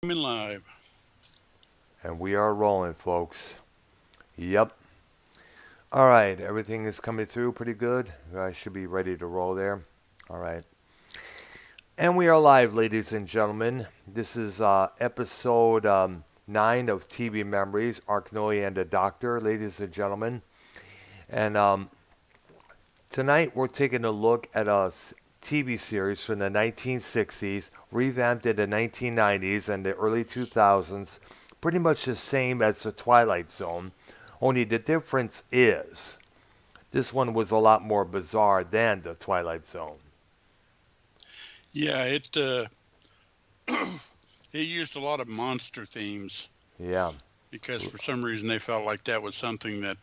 Streaming live. And we are rolling, folks. Yep. All right, everything is coming through pretty good. I should be ready to roll there. All right. And we are live, ladies and gentlemen. This is episode 9 of TV Memories, Arknolia and the Doctor, ladies and gentlemen. And tonight we're taking a look at a TV series from the 1960s, revamped in the 1990s and the early 2000s. Pretty much the same as the Twilight Zone. Only the difference is this one was a lot more bizarre than the Twilight Zone. Yeah, it used a lot of monster themes Yeah. because for some reason they felt like that was something that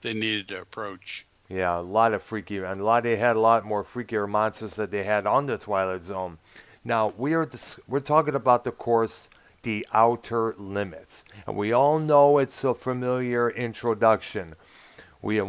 they needed to approach. Yeah, a lot of freaky, and they had a lot more freakier monsters that they had on the Twilight Zone. Now we're talking about, of course, the Outer Limits, and we all know it's a familiar introduction. We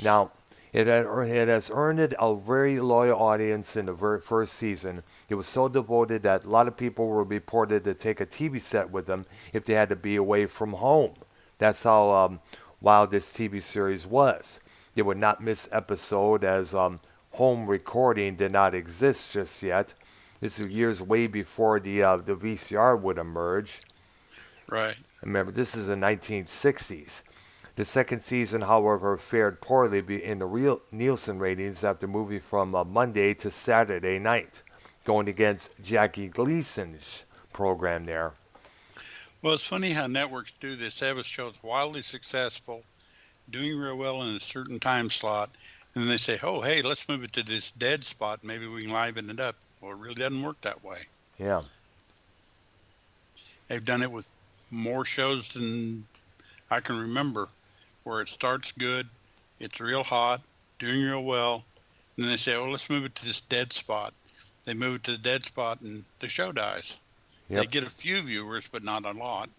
now it has earned it a very loyal audience in the very first season. It was so devoted that a lot of people were reported to take a TV set with them if they had to be away from home. That's how wild this TV series was. They would not miss episode as home recording did not exist just yet. This is years way before the VCR would emerge. Right. Remember, this is the 1960s. The second season, however, fared poorly in the real Nielsen ratings after moving from Monday to Saturday night, going against Jackie Gleason's program there. Well, it's funny how networks do this. They have a show that's wildly successful, doing real well in a certain time slot, and then they say, "Oh, hey, let's move it to this dead spot. Maybe we can liven it up." Well, it really doesn't work that way. Yeah, They've done it with more shows than I can remember, where it starts good, it's real hot, doing real well, and then they say, "Oh, let's move it to this dead spot." They move it to the dead spot, and the show dies. They yep, get a few viewers, but not a lot.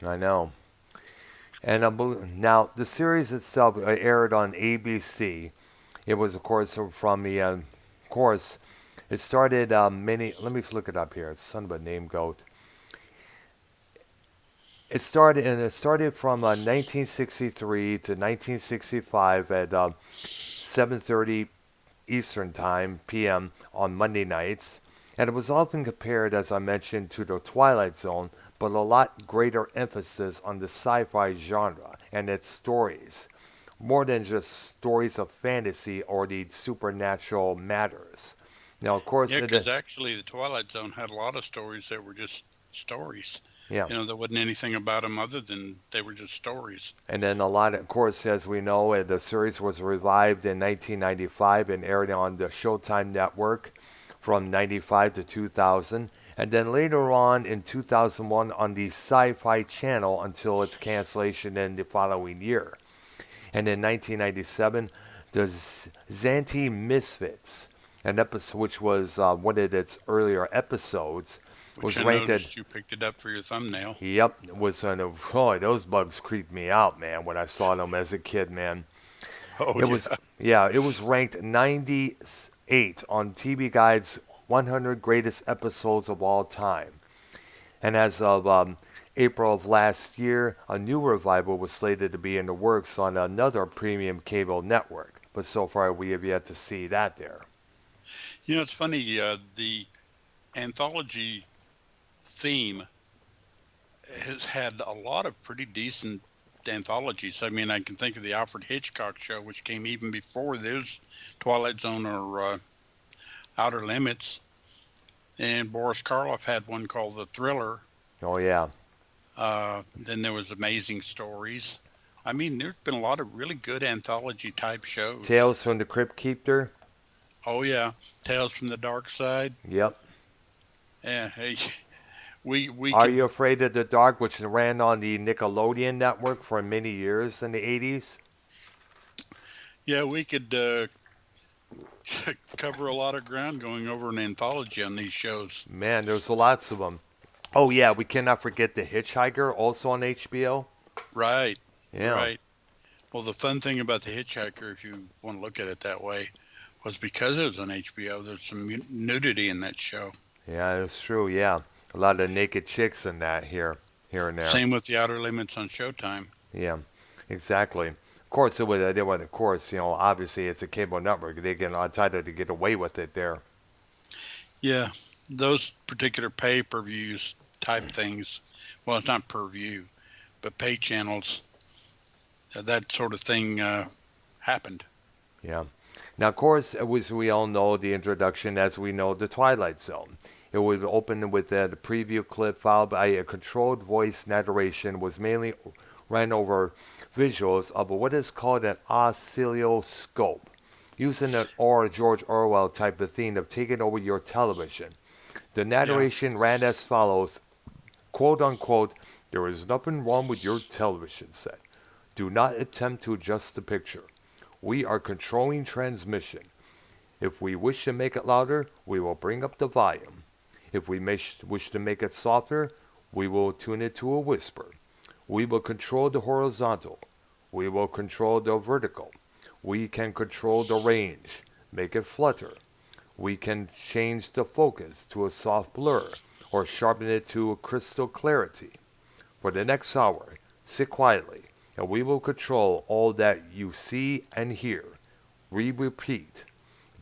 I know. And now the series itself aired on ABC. It was, of course, from the, of course, it started many. Let me look it up here. Son of a name goat. It started from 1963 to 1965 at 7:30 Eastern Time p.m. on Monday nights, and it was often compared, as I mentioned, to the Twilight Zone, but a lot greater emphasis on the sci-fi genre and its stories, more than just stories of fantasy or the supernatural matters. Now, of course, Yeah, because actually the Twilight Zone had a lot of stories that were just stories. yeah. There wasn't anything about them other than they were just stories. And then a lot, of course, as we know, the series was revived in 1995 and aired on the Showtime network from 95 to 2000. And then later on in 2001 on the Sci Fi Channel until its cancellation in the following year. And in 1997, the Zanti Misfits, an episode which was one of its earlier episodes, Which was I ranked at. noticed you picked it up for your thumbnail. Yep, was on a. Oh, those bugs creeped me out, man. When I saw them as a kid, man. Oh It was, yeah. yeah, it was ranked 98 on TV Guide's 100 greatest episodes of all time. And as of April of last year, a new revival was slated to be in the works on another premium cable network. But so far, we have yet to see that there. It's funny. The anthology theme has had a lot of pretty decent anthologies. I mean, I can think of the Alfred Hitchcock show, which came even before this Twilight Zone or Outer Limits. And Boris Karloff had one called The Thriller. Oh, yeah. Then there was Amazing Stories. I mean, there's been a lot of really good anthology type shows. Tales from the Crypt Keeper. Oh yeah, Tales from the Dark Side. Yep. Yeah, hey, we Are could You Afraid of the Dark, which ran on the Nickelodeon network for many years in the 80s? yeah we could cover a lot of ground going over an anthology on these shows. Man, there's lots of them. Oh, yeah, we cannot forget The Hitchhiker, also on HBO. Right, Yeah. right. Well, the fun thing about the Hitchhiker, if you want to look at it that way, was because it was on HBO. There's some nudity in that show. Yeah, it's true. Yeah, a lot of naked chicks in that here and there. Same with the Outer Limits on Showtime. Yeah, exactly. Of course, it would. They would. Of course, obviously it's a cable network. They get entitled to get away with it there. Yeah, those particular pay-per-views type things. Well, it's not per view, but pay channels. That sort of thing happened. Yeah. Now, of course, as we all know, the introduction, as we know, the Twilight Zone. It would open with a preview clip followed by a controlled voice narration, was mainly ran over visuals of what is called an oscilloscope, using an or George Orwell type of theme of taking over your television. The Yeah. narration ran as follows, quote unquote, there is nothing wrong with your television set. Do not attempt to adjust the picture. We are controlling transmission. If we wish to make it louder, we will bring up the volume. If we wish to make it softer, we will tune it to a whisper. We will control the horizontal. We will control the vertical. We can control the range, make it flutter. We can change the focus to a soft blur or sharpen it to a crystal clarity. For the next hour, sit quietly, and we will control all that you see and hear. We repeat,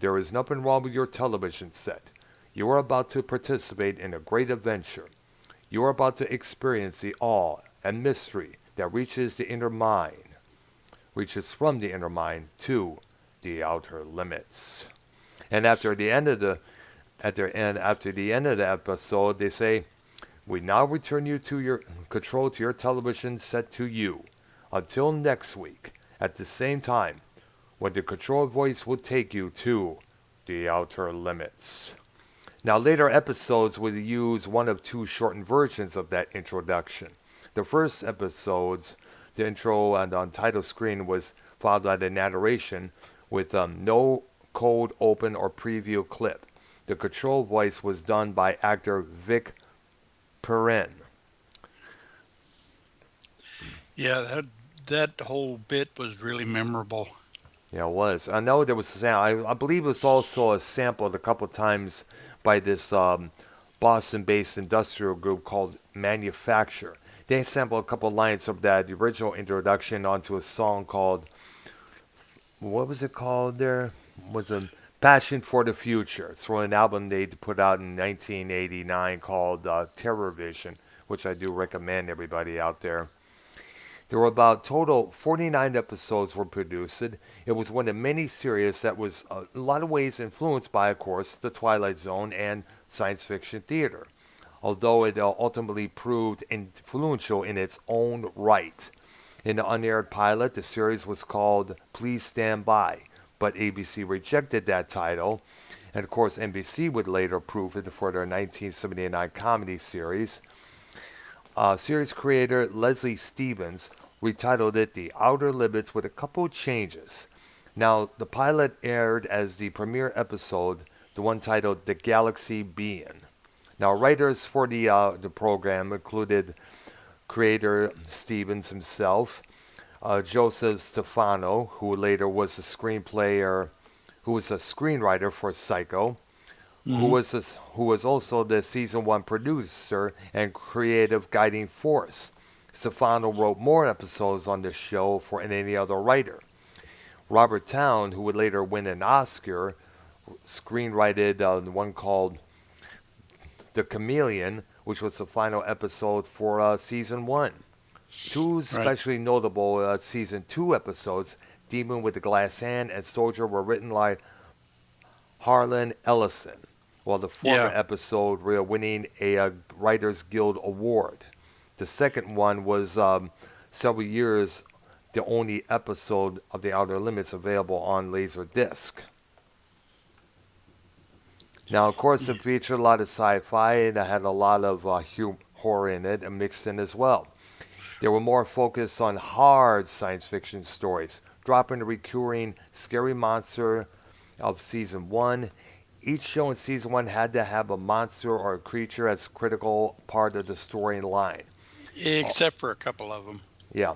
there is nothing wrong with your television set. You are about to participate in a great adventure. You are about to experience the awe and mystery that reaches from the inner mind to the outer limits. And after the end of the episode, they say, we now return you to your control to your television set to you. Until next week, at the same time, when the control voice will take you to the outer limits. Now, later episodes would use one of two shortened versions of that introduction. The first episodes, the intro and on title screen was followed by the narration with no cold open or preview clip. The control voice was done by actor Vic Perrin. Yeah, that whole bit was really memorable. Yeah, it was. I know there was. I believe it was also a sampled a couple of times by this Boston-based industrial group called Manufacture. They sampled a couple of lines of that the original introduction onto a song called, what was it called? There was a Passion for the Future. It's from an album they put out in 1989 called Terror Vision, which I do recommend everybody out there. There were about total 49 episodes were produced. It was one of many series that was a lot of ways influenced by, of course, the Twilight Zone and science fiction theater, although it ultimately proved influential in its own right. In the unaired pilot, the series was called Please Stand By, but ABC rejected that title, and of course NBC would later approve it for their 1979 comedy series. Series creator Leslie Stevens retitled it The Outer Limits with a couple changes. Now, the pilot aired as the premiere episode, the one titled The Galaxy Being. Now, writers for the program included creator Stevens himself, Joseph Stefano, who later was a who was a screenwriter for Psycho, Hmm. who was also the season one producer and creative guiding force. Stefano wrote more episodes on the show than any other writer. Robert Town, who would later win an Oscar, screenwrited the one called The Chameleon, which was the final episode for season one. Two Right. especially notable season two episodes, Demon with the Glass Hand and Soldier, were written by Harlan Ellison, while the former Yeah. episode winning a Writers Guild Award. The second one was several years the only episode of The Outer Limits available on Laserdisc. Now, of course, it featured a lot of sci-fi and it had a lot of horror in it and mixed in as well. They were more focused on hard science fiction stories, dropping the recurring scary monster of season one. Each show in season one had to have a monster or a creature as a critical part of the storyline. Oh, Except for a couple of them. yeah.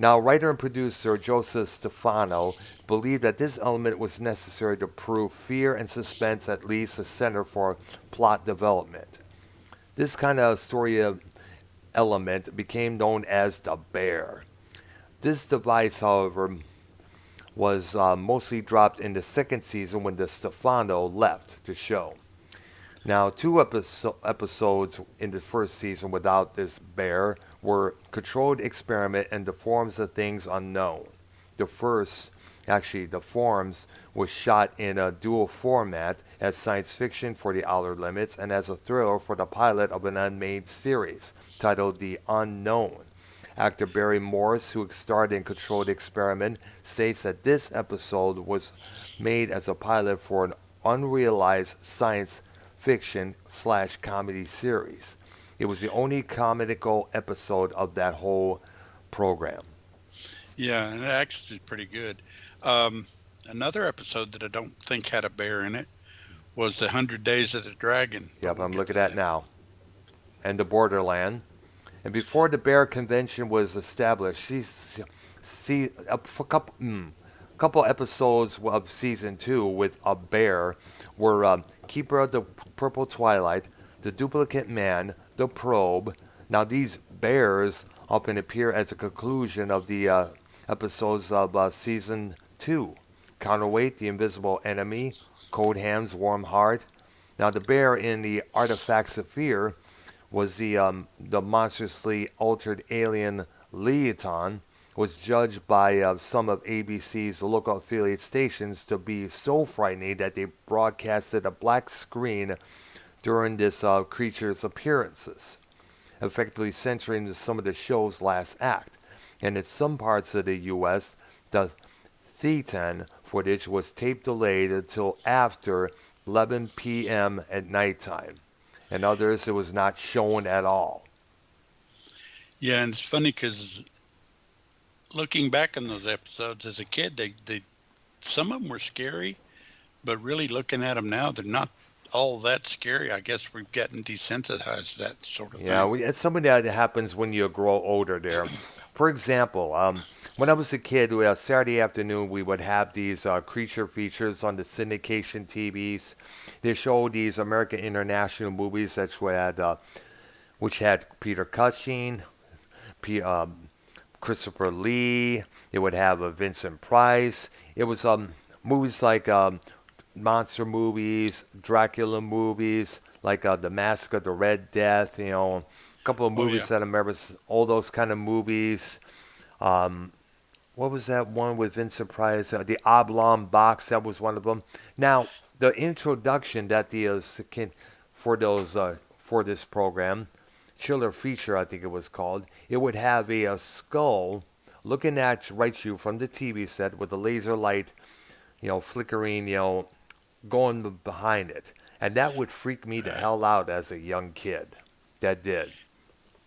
Now, writer and producer Joseph Stefano believed that this element was necessary to prove fear and suspense at least a center for plot development. This kind of story element became known as the bear. This device, however, was mostly dropped in the second season when the Stefano left the show. Now, two episodes in the first season without this bear were Controlled Experiment and The Forms of Things Unknown. The first, actually, The Forms, was shot in a dual format as science fiction for the Outer Limits and as a thriller for the pilot of an unmade series titled The Unknown. Actor Barry Morris, who starred in Controlled Experiment, states that this episode was made as a pilot for an unrealized science fiction slash comedy series. It was the only comedical episode of that whole program. Yeah, and it actually is pretty good. Um, Another episode that I don't think had a bear in it was the 100 Days of the Dragon. But Yep, we'll I'm get looking to at that. now. And the Borderland. And before the Bear Convention was established, a couple episodes of season two with a bear were Keeper of the Purple Twilight, The Duplicate Man, The Probe. Now, these bears often appear as a conclusion of the episodes of season two. Counterweight, The Invisible Enemy, Cold Hands, Warm Heart. Now, the bear in the Artifacts of Fear was the monstrously altered alien Leoton, was judged by some of ABC's local affiliate stations to be so frightening that they broadcasted a black screen during this creature's appearances, effectively censoring some of the show's last act. And in some parts of the U.S., the Thetan footage was tape delayed until after 11 p.m. at nighttime. And others, it was not shown at all. Yeah, and it's funny because looking back on those episodes as a kid, they some of them were scary, but really looking at them now, they're not all that scary. I guess we've gotten desensitized to that sort of Yeah, thing. it's something that happens when you grow older there. For example, when I was a kid, Saturday afternoon, we would have these creature features on the syndication TVs. They showed these American International movies which had Peter Cushing, P, Christopher Lee. It would have Vincent Price. It was movies like monster movies, Dracula movies, like The Mask of the Red Death. A couple of Oh yeah, movies that I remember, all those kind of movies. Um, what was that one with Vincent Price? The Oblong Box. That was one of them. Now, the introduction that for those for this program, Chiller Feature, I think it was called. It would have a skull looking at right you from the TV set with a laser light, flickering, going behind it, and that would freak me the hell out as a young kid. That did.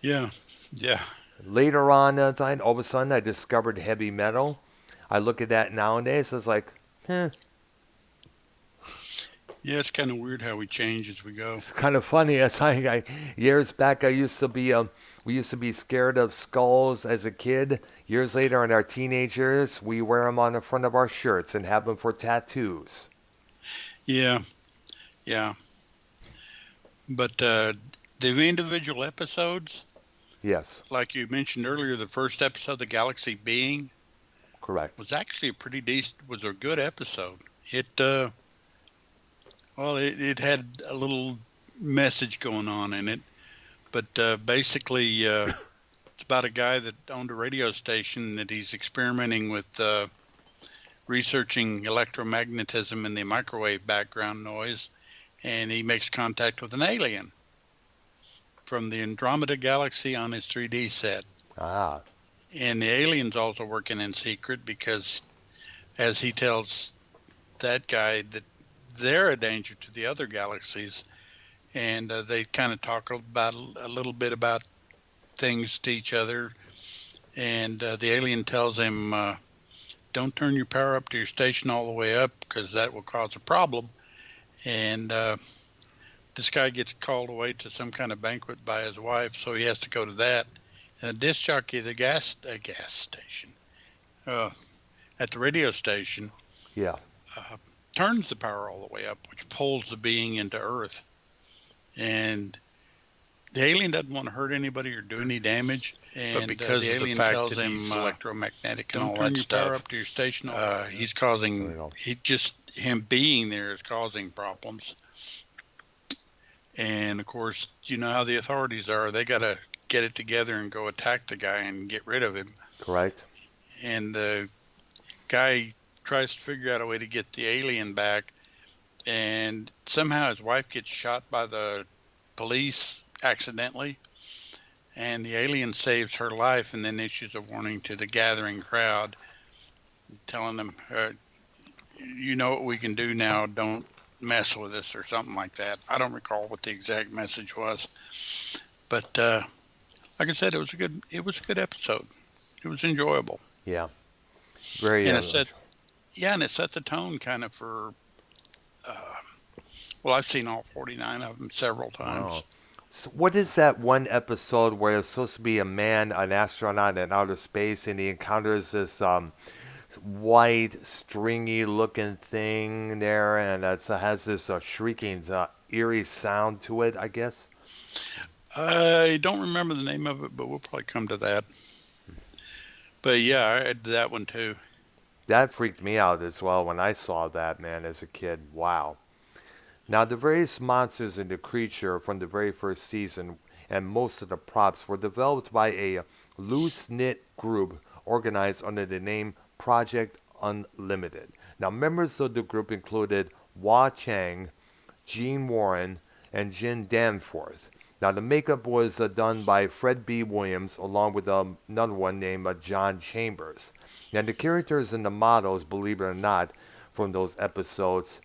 yeah, yeah, Later on, all of a sudden, I discovered heavy metal. I look at that nowadays. It's like, yeah. It's kind of weird how we change as we go. it's kind of funny. It's like years back, we used to be scared of skulls as a kid. Years later, in our teenage years, we wear them on the front of our shirts and have them for tattoos. Yeah, yeah. But the individual episodes, Yes, like you mentioned earlier, the first episode, The Galaxy Being, correct. was actually a pretty decent, was a good episode. It, well, it had a little message going on in it, but basically, it's about a guy that owned a radio station that he's experimenting with researching electromagnetism and the microwave background noise, and he makes contact with an alien from the Andromeda Galaxy on his 3D set. Ah, And the alien's also working in secret because, as he tells that guy, that they're a danger to the other galaxies, and they kind of talk about a little bit about things to each other. And the alien tells him, "Don't turn your power up to your station all the way up because that will cause a problem." And this guy gets called away to some kind of banquet by his wife, so he has to go to that. a disc jockey at the gas station, uh, at the radio station, Yeah. uh, turns the power all the way up, which pulls the being into Earth. And the alien doesn't want to hurt anybody or do any damage, but because the alien tells him electromagnetic and all that stuff, power up to your station. He's causing him being there is causing problems. And of course, you know how the authorities are. They got to get it together and go attack the guy and get rid of him. Correct. And the guy tries to figure out a way to get the alien back, and somehow his wife gets shot by the police accidentally, and the alien saves her life and then issues a warning to the gathering crowd, telling them, you know what we can do now, don't mess with us, or something like that. I don't recall what the exact message was, but like I said, it was a good episode. It was enjoyable. Yeah. Very. And it set the tone kind of for. Well, I've seen all 49 of them several times. Wow. So what is that one episode where it's supposed to be a man, an astronaut in outer space, and he encounters this white, stringy-looking thing there, and it has this shrieking, eerie sound to it, I guess? I don't remember the name of it, but we'll probably come to that. But yeah, I did that one too. That freaked me out as well when I saw that, man, as a kid. Wow. Now, the various monsters and the creature from the very first season and most of the props were developed by a loose-knit group organized under the name Project Unlimited. Now, members of the group included Hua Chang, Gene Warren, and Jin Danforth. Now, the makeup was done by Fred B. Williams, along with another one named John Chambers. And the characters and the models, believe it or not, from those episodes,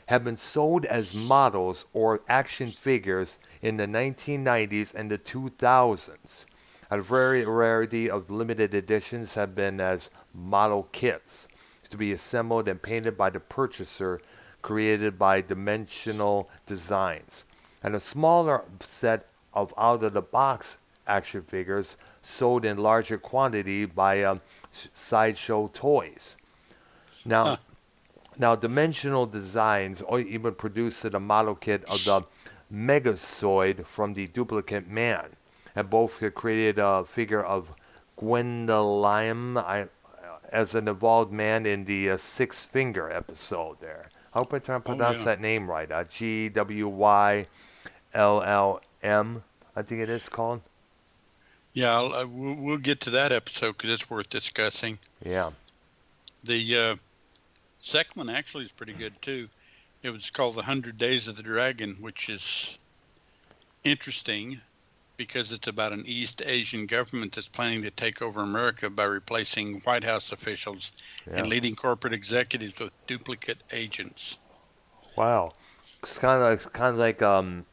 have been sold as models or action figures in the 1990s and the 2000s. A very rarity of limited editions have been as model kits to be assembled and painted by the purchaser, created by Dimensional Designs, and a smaller set of out-of-the-box action figures sold in larger quantity by Sideshow Toys. Now, Dimensional Designs even produced the model kit of the Megazoid from the Duplicate Man, and both created a figure of Gwendoline as an evolved man in the Six Finger episode there. I hope I pronounce that name right. GWYLLM, I think it is called. Yeah, we'll get to that episode because it's worth discussing. Yeah. The second one actually is pretty good too. It was called The 100 Days of the Dragon, which is interesting because it's about an East Asian government that's planning to take over America by replacing White House officials and leading corporate executives with duplicate agents. Wow. It's kind of like sounds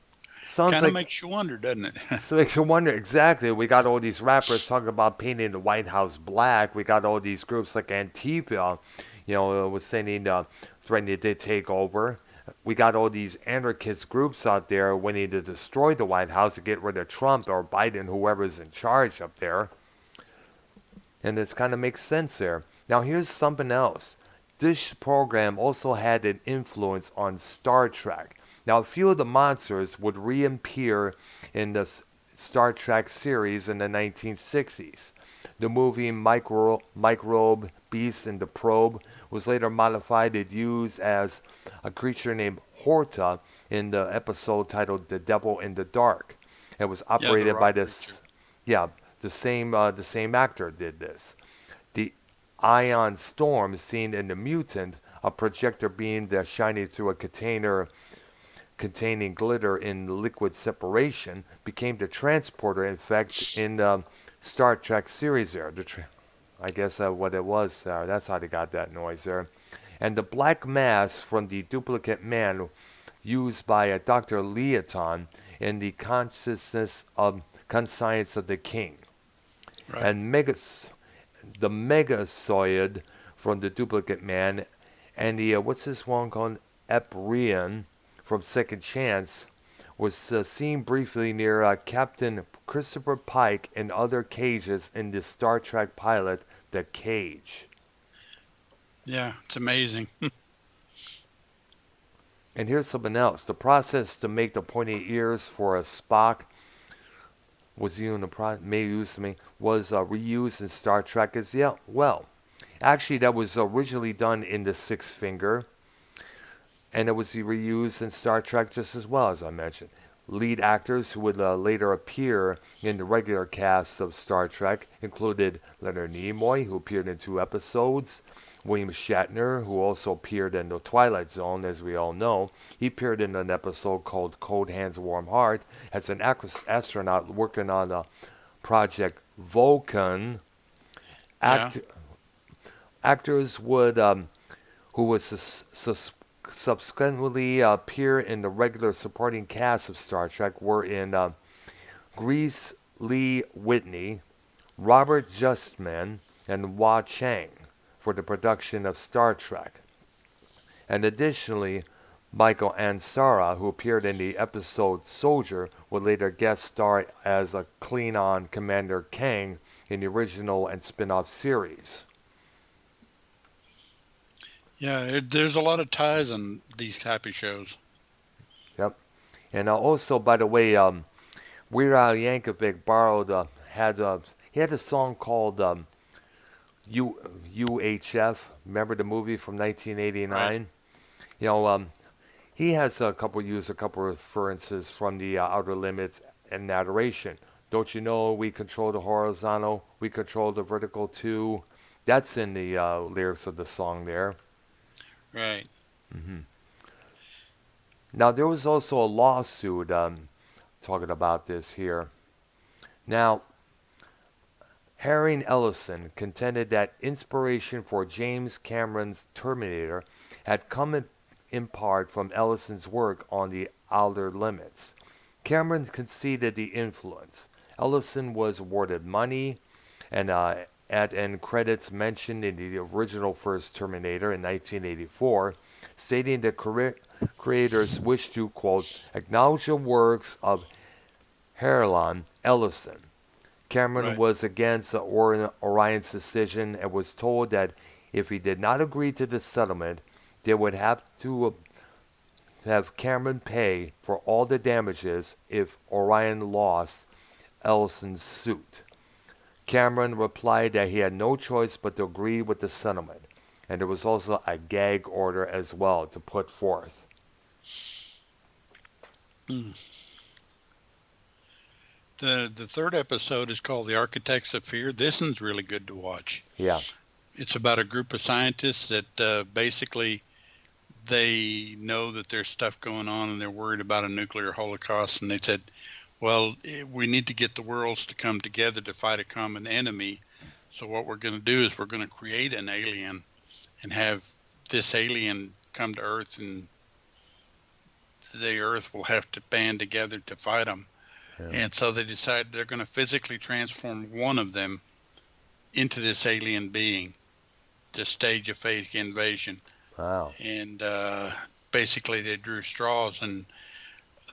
kind like of makes you wonder, doesn't it? So it makes you wonder exactly. We got all these rappers talking about painting the White House black. We got all these groups like Antifa, was saying threatening to take over. We got all these anarchist groups out there wanting to destroy the White House to get rid of Trump or Biden, whoever's in charge up there. And this kind of makes sense there. Now here's something else. This program also had an influence on Star Trek. Now, a few of the monsters would reappear in the Star Trek series in the 1960s. The movie Microbe, Beast and the Probe was later modified and used as a creature named Horta in the episode titled The Devil in the Dark. It was operated by this, the same actor did this. The Ion Storm seen in The Mutant, a projector beam that's shining through a container containing glitter in liquid separation, became the transporter effect in the Star Trek series there. I guess what it was. That's how they got that noise there. And the black mass from the Duplicate Man used by Dr. Leoton in the Conscience of the King. Right. And the Megazoid from the Duplicate Man, and the, what's this one called? Eprian from Second Chance was seen briefly near Captain Christopher Pike and other cages in the Star Trek pilot The Cage. Yeah, it's amazing. And here's something else. The process to make the pointy ears for a Spock was used was reused in Star Trek as well. Actually, that was originally done in the Six Finger, and it was reused in Star Trek just as well, as I mentioned. Lead actors who would later appear in the regular cast of Star Trek included Leonard Nimoy, who appeared in 2 episodes, William Shatner, who also appeared in The Twilight Zone, as we all know. He appeared in an episode called Cold Hands, Warm Heart as an astronaut working on Project Vulcan. Yeah. Act- Actors would who would subsequently appear in the regular supporting cast of Star Trek were in Grease Lee Whitney, Robert Justman, and Hua Chang for the production of Star Trek. And additionally, Michael Ansara, who appeared in the episode Soldier, would later guest star as a Klingon Commander Kang in the original and spin-off series. Yeah, there's a lot of ties on these type of shows. Yep. And also, by the way, Weird Al Yankovic borrowed he had a song called UHF. Remember the movie from Right. 1989? You know, he has used a couple references from the Outer Limits and Adoration. Don't you know we control the horizontal, we control the vertical too? That's in the lyrics of the song there. Right. hmm Now there was also a lawsuit talking about this here. Now Harry Ellison contended that inspiration for James Cameron's Terminator had come in part from Ellison's work on the Outer Limits. Cameron conceded the influence. Ellison was awarded money, and at end credits mentioned in the original first Terminator in 1984, stating the creators wished to, quote, acknowledge the works of Harlan Ellison. Cameron Right. was against Orion's decision and was told that if he did not agree to the settlement, they would have to have Cameron pay for all the damages if Orion lost Ellison's suit. Cameron replied that he had no choice but to agree with the settlement, and there was also a gag order as well to put forth. Mm. The third episode is called The Architects of Fear. This one's really good to watch. Yeah. It's about a group of scientists that basically they know that there's stuff going on and they're worried about a nuclear holocaust. And they said, well, we need to get the worlds to come together to fight a common enemy. So what we're going to do is we're going to create an alien and have this alien come to Earth, and the Earth will have to band together to fight them. Yeah. And so they decided they're going to physically transform one of them into this alien being to stage a fake invasion. Wow. And basically they drew straws, and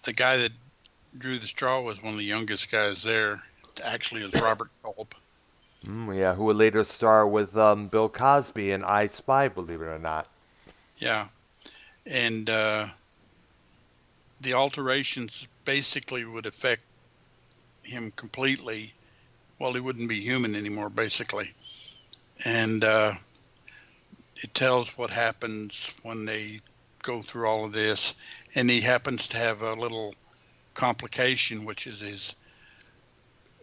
the guy that drew the straw was one of the youngest guys there. Actually, it was Robert Culp. Yeah, who would later star with Bill Cosby in I Spy, believe it or not. Yeah. And the alterations basically would affect him completely. Well, he wouldn't be human anymore, basically. And it tells what happens when they go through all of this. And he happens to have a little complication, which is his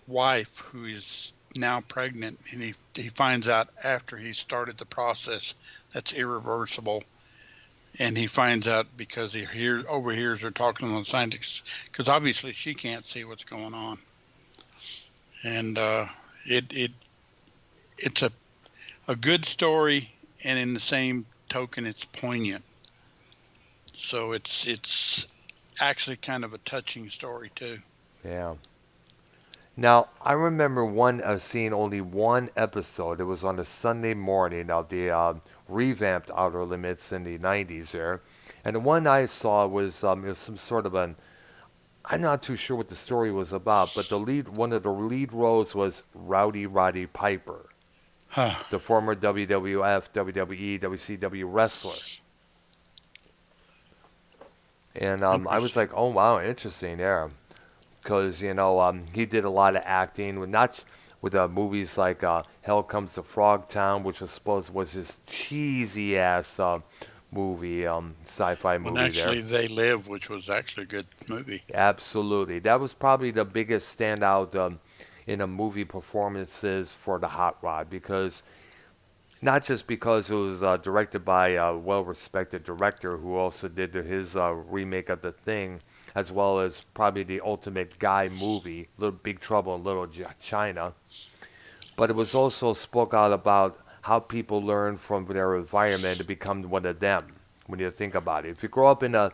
wife, who is now pregnant, and he finds out after he started the process that's irreversible. And he finds out because he overhears her talking to the scientists, because obviously she can't see what's going on. And it's a good story, and in the same token, it's poignant. So it's actually kind of a touching story too. Yeah. Now, I remember seeing only one episode. It was on a Sunday morning of the revamped Outer Limits in the 90s there. And the one I saw was it was some sort of an I'm not too sure what the story was about, but one of the lead roles was Rowdy Roddy Piper, Huh. the former WWF, WWE, WCW wrestler. And I was Interesting. like, oh wow, interesting, yeah, because he did a lot of acting with not with movies like Hell Comes to Frogtown, which was supposed was his cheesy ass movie, sci-fi Well, movie there. actually, They Live, which was actually a good movie. Absolutely. That was probably the biggest standout in a movie performances for the Hot Rod because not just because it was directed by a well-respected director who also did his remake of The Thing, as well as probably the ultimate guy movie, Little Big Trouble in Little China. But it was also spoke out about how people learn from their environment to become one of them. When you think about it, if you grow up in a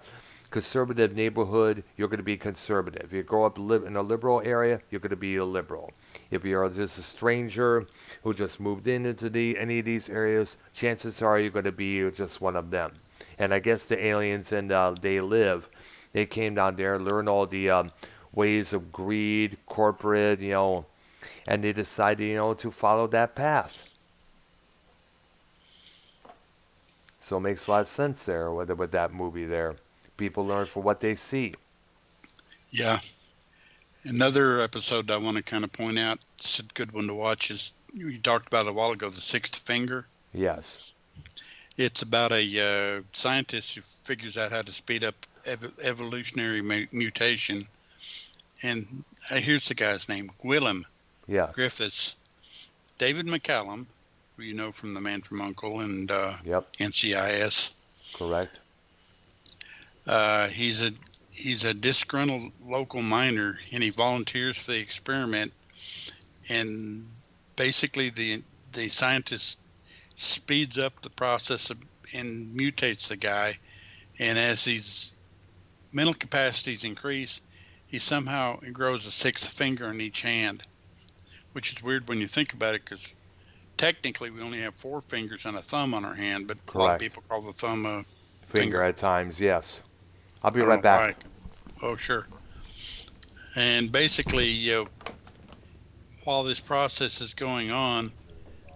conservative neighborhood, you're going to be conservative. If you grow up in a liberal area, you're going to be a liberal. If you're just a stranger who just moved into any of these areas, chances are you're going to be just one of them. And I guess the aliens and They Live, they came down there, learned all the ways of greed, corporate, and they decided, to follow that path. So it makes a lot of sense there with that movie there. People learn from what they see. Yeah. Another episode I want to kind of point out, it's a good one to watch, is you talked about it a while ago, The Sixth Finger. Yes. It's about a scientist who figures out how to speed up evolutionary mutation. And here's the guy's name, Willem Yes. Griffiths. David McCallum, who you know from The Man from U.N.C.L.E. and Yep. NCIS. Correct. He's a disgruntled local miner, and he volunteers for the experiment. And basically, the scientist speeds up the process and mutates the guy. And as his mental capacities increase, he somehow grows a sixth finger in each hand, which is weird when you think about it, because technically we only have four fingers and a thumb on our hand, but a lot of Correct. people call the thumb a Finger finger. at times. Yes. I'll be I don't right know why. back. Oh, sure. And basically, while this process is going on,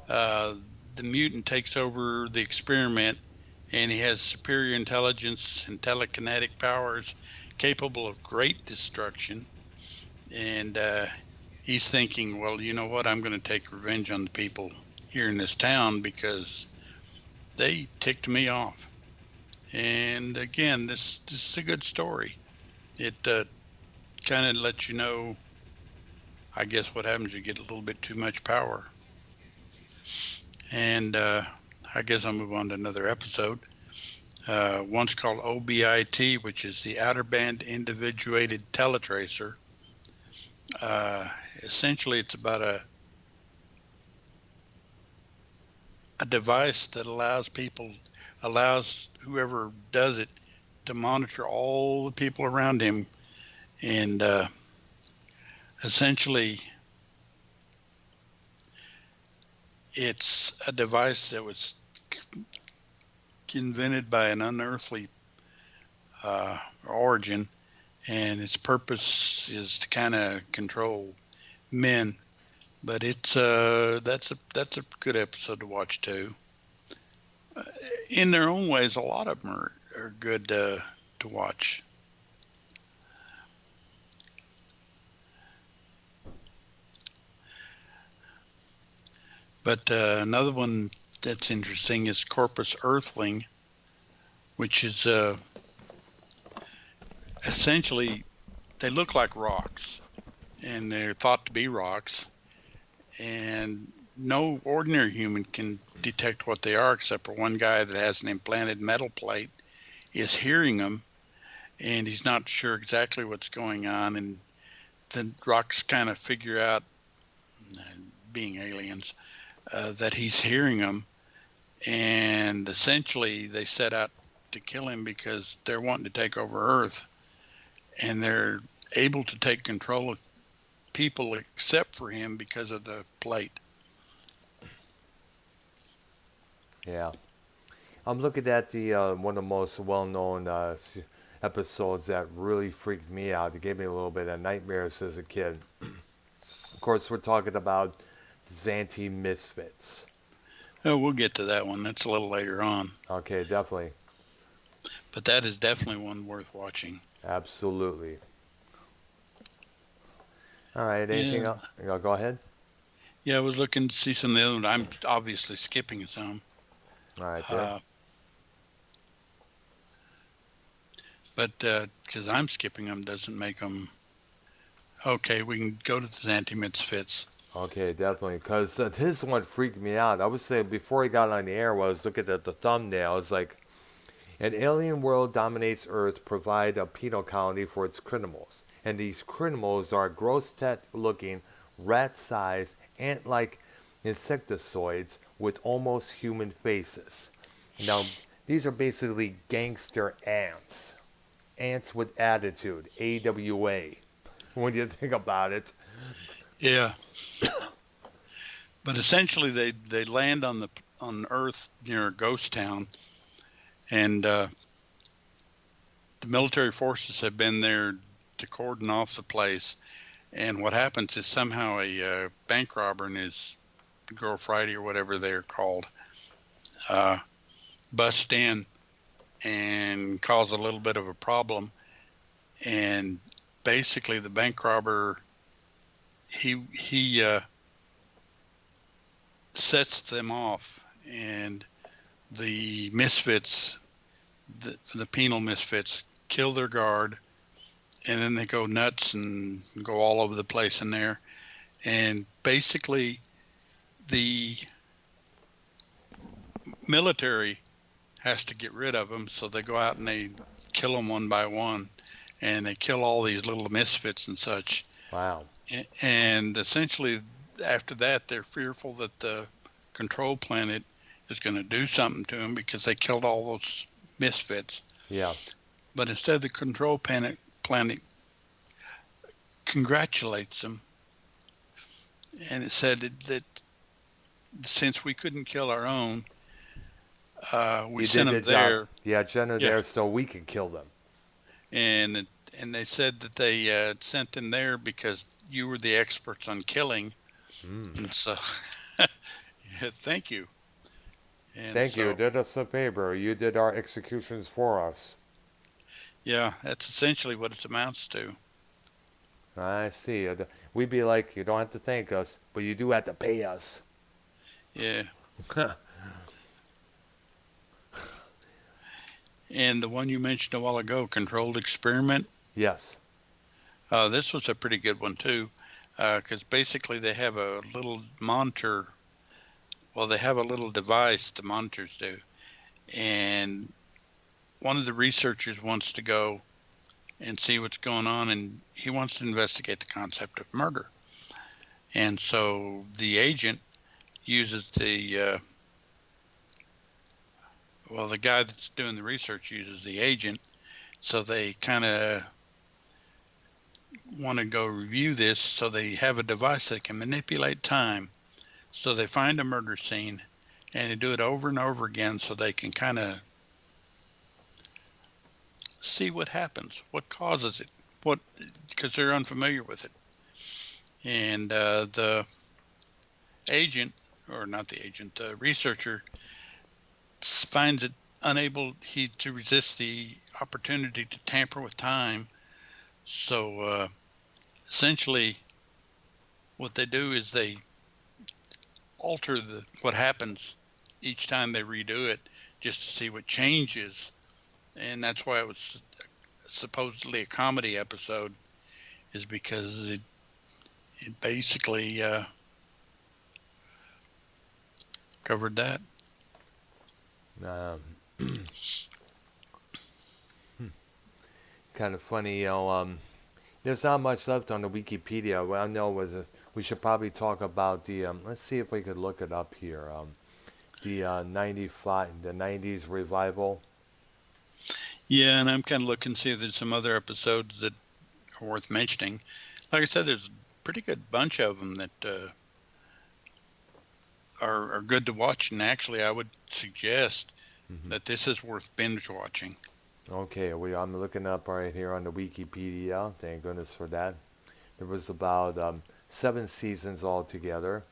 uh, the mutant takes over the experiment, and he has superior intelligence and telekinetic powers capable of great destruction. And he's thinking, well, you know what? I'm going to take revenge on the people here in this town because they ticked me off. And again, this is a good story. It kind of lets you know, I guess, what happens. You get a little bit too much power. And I guess I'll move on to another episode. One's called OBIT, which is the Outer Band Individuated Teletracer. Uh, Essentially, it's about a device that allows whoever does it to monitor all the people around him. And essentially, it's a device that was invented by an unearthly origin, and its purpose is to kind of control men. But it's that's a good episode to watch too. Uh, in their own ways, a lot of them are good to watch. But another one that's interesting is Corpus Earthling, which is essentially they look like rocks, and they're thought to be rocks, and no ordinary human can detect what they are except for one guy that has an implanted metal plate is hearing them, and he's not sure exactly what's going on. And the rocks kind of figure out, being aliens, that he's hearing them, and essentially they set out to kill him because they're wanting to take over Earth, and they're able to take control of people except for him because of the plate. Yeah. I'm looking at the one of the most well-known episodes that really freaked me out. It gave me a little bit of nightmares as a kid. Of course, we're talking about the Zanti Misfits. Oh, we'll get to that one. That's a little later on. Okay, definitely. But that is definitely one worth watching. Absolutely. All right, anything Yeah. else? Go ahead. Yeah, I was looking to see some of the other ones. I'm obviously skipping some. All right, there. Uh, but because I'm skipping them doesn't make them. Okay, we can go to the Zanti Misfits. Okay, definitely. Because this one freaked me out. I was saying before he got on the air, while I was looking at the thumbnail, I was like, an alien world dominates Earth, provide a penal colony for its criminals. And these criminals are grotesque-looking, rat-sized, ant-like insectoids with almost human faces. Now, these are basically gangster ants. Ants with attitude, AWA. When you think about it. Yeah, but essentially they land on Earth near a ghost town, and the military forces have been there to cordon off the place. And what happens is somehow a bank robber and his girl Friday or whatever they're called uh, bust in and cause a little bit of a problem. And basically, the bank robber he sets them off, and the misfits, the penal misfits, kill their guard, and then they go nuts and go all over the place in there. And basically, the military has to get rid of them, so they go out and they kill them one by one, and they kill all these little misfits and such. Wow. And essentially, after that, they're fearful that the control planet is going to do something to them because they killed all those misfits. Yeah. But instead, the control planet congratulates them, and it said that since we couldn't kill our own, we You sent did them the job. there. Yeah, Jenna Yeah, there so we can kill them. and they said that they sent them there because you were the experts on killing, Mm. and so yeah, thank you. And Thank you. so Did us a favor. You did our executions for us. yeah, that's essentially what it amounts to. I see. We'd be like, you don't have to thank us, but you do have to pay us. Yeah, and the one you mentioned a while ago, controlled experiment. Yes. This was a pretty good one too, because basically they have a little monitor. Well, they have a little device, the monitors do, and one of the researchers wants to go and see what's going on, and he wants to investigate the concept of murder. And so the agent uses the guy that's doing the research uses the agent, so they kind of want to go review this, so they have a device that can manipulate time. So they find a murder scene and they do it over and over again so they can kind of see what happens, what causes it, what, because they're unfamiliar with it. And the agent, or not the agent, the researcher finds it unable to resist the opportunity to tamper with time. So essentially, what they do is they alter what happens each time they redo it, just to see what changes. And that's why it was supposedly a comedy episode, is because it basically covered that. Um, kind of funny, there's not much left on the Wikipedia. What I know was we should probably talk about the. Let's see if we could look it up here. The the '90s revival. Yeah, and I'm kind of looking to see if there's some other episodes that are worth mentioning. Like I said, there's a pretty good bunch of them that are good to watch. And actually, I would suggest Hmm. that this is worth binge watching. Okay, I'm looking up right here on the Wikipedia. Thank goodness for that. There was about 7 seasons altogether.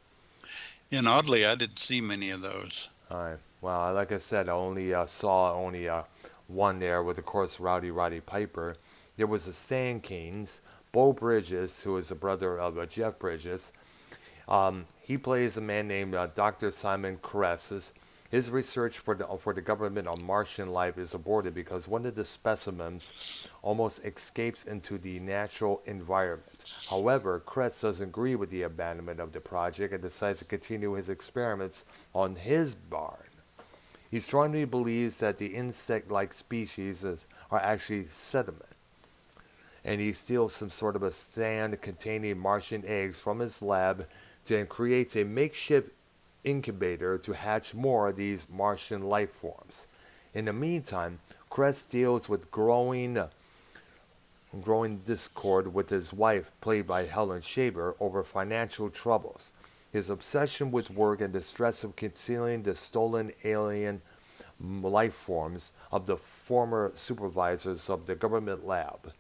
And oddly, I didn't see many of those. All right. Well, like I said, I only saw only one there with, of course, Roddy Piper. There was the Sand Kings. Bo Bridges, who is the brother of Jeff Bridges. He plays a man named Dr. Simon Caresses. His research for the government on Martian life is aborted because one of the specimens almost escapes into the natural environment. However, Kretz doesn't agree with the abandonment of the project and decides to continue his experiments on his barn. He strongly believes that the insect-like species are actually sediment, and he steals some sort of a sand containing Martian eggs from his lab, then creates a makeshift incubator to hatch more of these Martian life forms. In the meantime, Crest deals with growing discord with his wife, played by Helen Shaver, over financial troubles. His obsession with work and the stress of concealing the stolen alien life forms of the former supervisors of the government lab.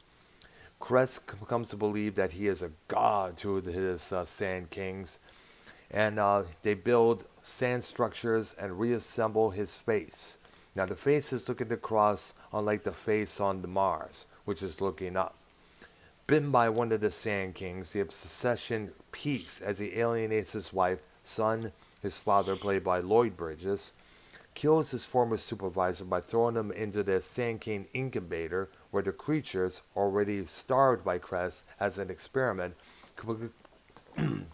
Crest comes to believe that he is a god to his Sand Kings, and they build sand structures and reassemble his face. Now, the face is looking across, unlike the face on the Mars, which is looking up. Bitten by one of the Sand Kings, the obsession peaks as he alienates his wife, son, his father, played by Lloyd Bridges, kills his former supervisor by throwing him into the Sand King incubator, where the creatures, already starved by Crest as an experiment,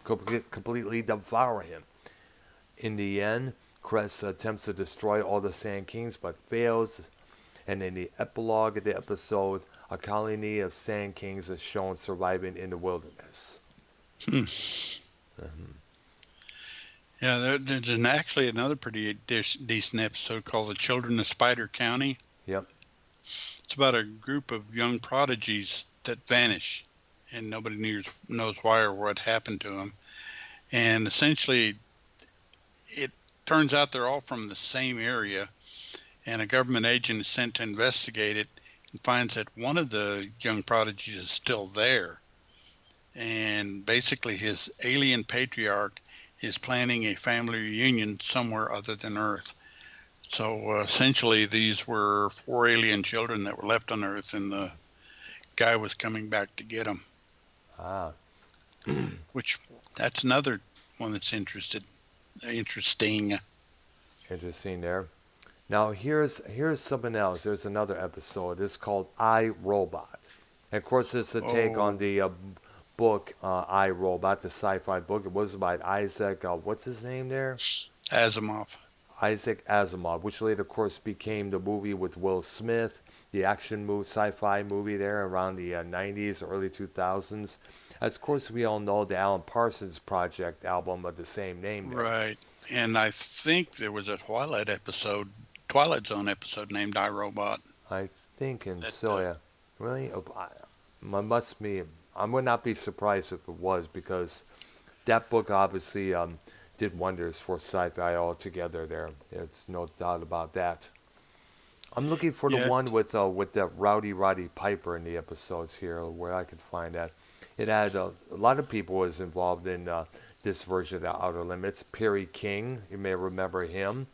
completely devour him. In the end, Crest attempts to destroy all the Sand Kings but fails, and in the epilogue of the episode, a colony of Sand Kings is shown surviving in the wilderness. Hmm. Yeah, there's actually another pretty decent episode called The Children of Spider County. Yep. It's about a group of young prodigies that vanish, and nobody knows why or what happened to them. And essentially, it turns out they're all from the same area, and a government agent is sent to investigate it and finds that one of the young prodigies is still there. And basically, his alien patriarch is planning a family reunion somewhere other than Earth. So essentially, these were 4 alien children that were left on Earth, and the guy was coming back to get them. Ah. Which that's another one that's interesting. Interesting there. Now here's something else. There's another episode. It's called I, Robot. And of course, it's a take on the book I, Robot, the sci-fi book. It was by Isaac. What's his name there? Asimov. Isaac Asimov, which later, of course, became the movie with Will Smith, the action sci-fi movie there around the 90s, early 2000s. As of course, we all know the Alan Parsons Project album of the same name there. Right. And I think there was a Twilight Zone episode named I, Robot. I think, and so yeah. Really? I would not be surprised if it was, because that book obviously did wonders for sci-fi altogether there. There's no doubt about that. I'm looking for the one with that Roddy Piper in the episodes here, where I could find that. It had a lot of people was involved in this version of Outer Limits. Perry King, you may remember him.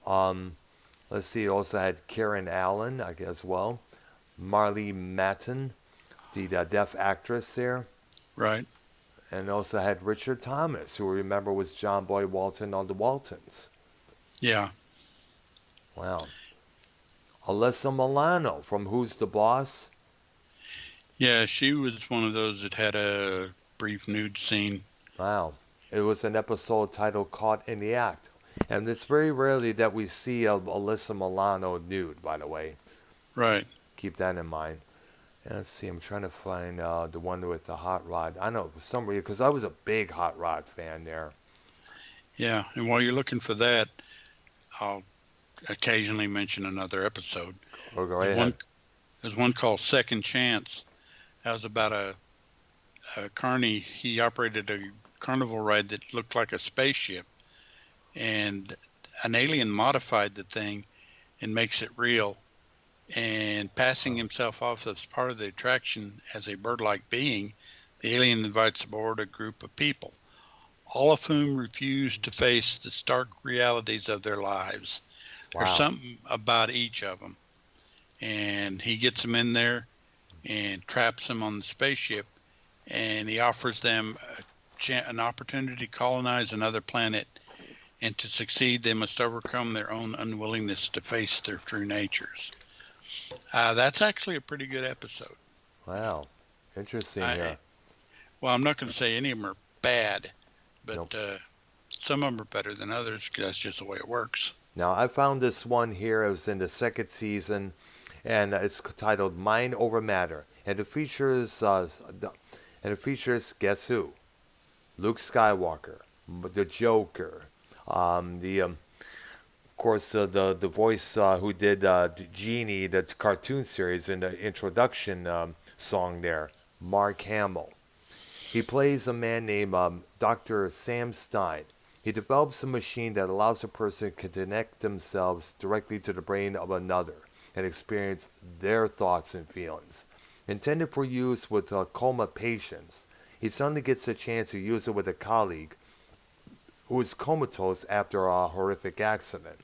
Let's see, it also had Karen Allen, I guess, as well. Marlee Matlin, the deaf actress there. Right. And also had Richard Thomas, who remember was John Boy Walton on the Waltons. Yeah. Wow. Alyssa Milano from Who's the Boss? Yeah, she was one of those that had a brief nude scene. Wow. It was an episode titled Caught in the Act. And it's very rarely that we see Alyssa Milano nude, by the way. Right. Keep that in mind. And let's see, I'm trying to find the one with the hot rod. I know, for some reason, because I was a big hot rod fan there. Yeah, and while you're looking for that, I'll occasionally mention another episode. Go right ahead. There's one called Second Chance. That was about a carny. He operated a carnival ride that looked like a spaceship, and an alien modified the thing and makes it real. and passing Oh, himself off as part of the attraction as a bird-like being, the alien invites aboard a group of people, all of whom refuse to face the stark realities of their lives. There's wow. something about each of them, and he gets them in there and traps them on the spaceship, and he offers them an opportunity to colonize another planet, and to succeed they must overcome their own unwillingness to face their true natures. That's actually a pretty good episode. Wow. Interesting I here. Well, I'm not going to say any of them are bad, but Nope. some of them are better than others because that's just the way it works. Now, I found this one here. It was in the second season, and it's titled "Mind Over Matter," and it features guess who? Luke Skywalker, the Joker, of course the voice who did Genie, the cartoon series, in the introduction song there, Mark Hamill. He plays a man named Dr. Sam Stein. He develops a machine that allows a person to connect themselves directly to the brain of another and experience their thoughts and feelings. Intended for use with coma patients, he suddenly gets a chance to use it with a colleague who is comatose after a horrific accident.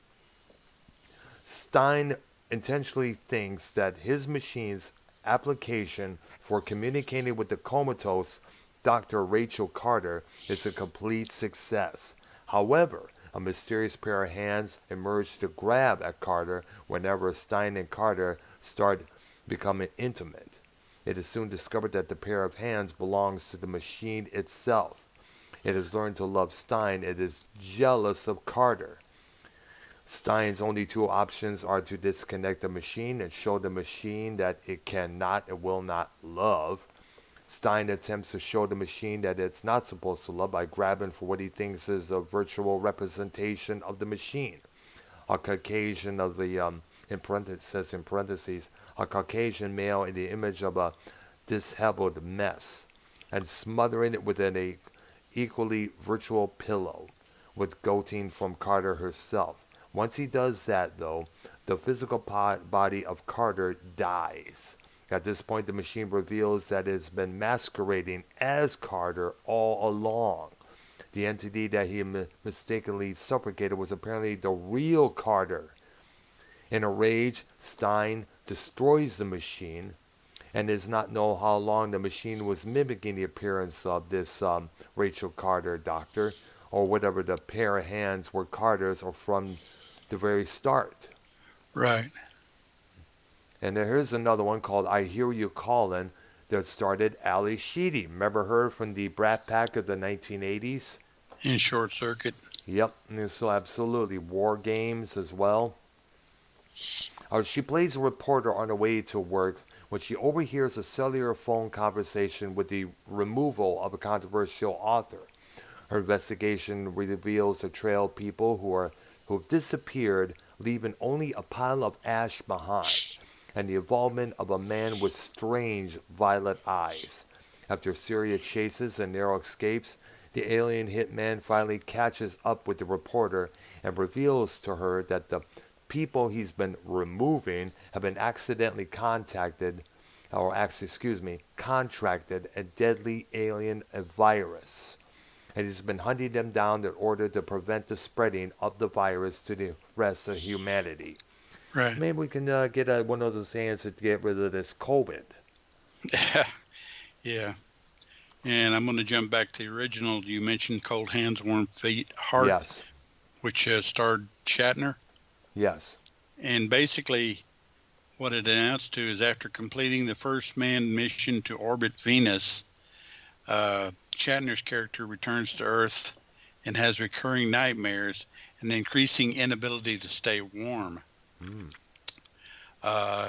Stein intentionally thinks that his machine's application for communicating with the comatose Dr. Rachel Carter is a complete success. However, a mysterious pair of hands emerge to grab at Carter whenever Stein and Carter start becoming intimate. It is soon discovered that the pair of hands belongs to the machine itself. It has learned to love Stein. It is jealous of Carter. Stein's only two options are to disconnect the machine and show the machine that it cannot and will not love. Stein attempts to show the machine that it's not supposed to love by grabbing for what he thinks is a virtual representation of the machine. A Caucasian of the, in parentheses, a Caucasian male in the image of a disheveled mess, and smothering it within a equally virtual pillow, with goatee from Carter herself. Once he does that, though, the physical body of Carter dies. At this point, the machine reveals that it has been masquerading as Carter all along. The entity that he mistakenly suffocated was apparently the real Carter. In a rage, Stein destroys the machine and does not know how long the machine was mimicking the appearance of this Rachel Carter doctor, or whatever the pair of hands were Carter's or from the very start. Right. And here's another one called I Hear You Calling that started Ali Sheedy. Remember her from the Brat Pack of the 1980s? In Short Circuit. Yep, and so absolutely. War Games as well. She plays a reporter on her way to work when she overhears a cellular phone conversation with the removal of a controversial author. Her investigation reveals a trail of people who have disappeared, leaving only a pile of ash behind, and the involvement of a man with strange violet eyes. After serious chases and narrow escapes, the alien hitman finally catches up with the reporter and reveals to her that the people he's been removing have been accidentally contracted a deadly alien virus, and he's been hunting them down in order to prevent the spreading of the virus to the rest of humanity. Right. Maybe we can get one of those hands to get rid of this COVID. Yeah. And I'm going to jump back to the original. You mentioned Cold Hands, Warm Feet, Heart, Yes, which starred Shatner. yes. And basically, what it announced to is after completing the first manned mission to orbit Venus, Shatner's character returns to Earth and has recurring nightmares and increasing inability to stay warm. Mm.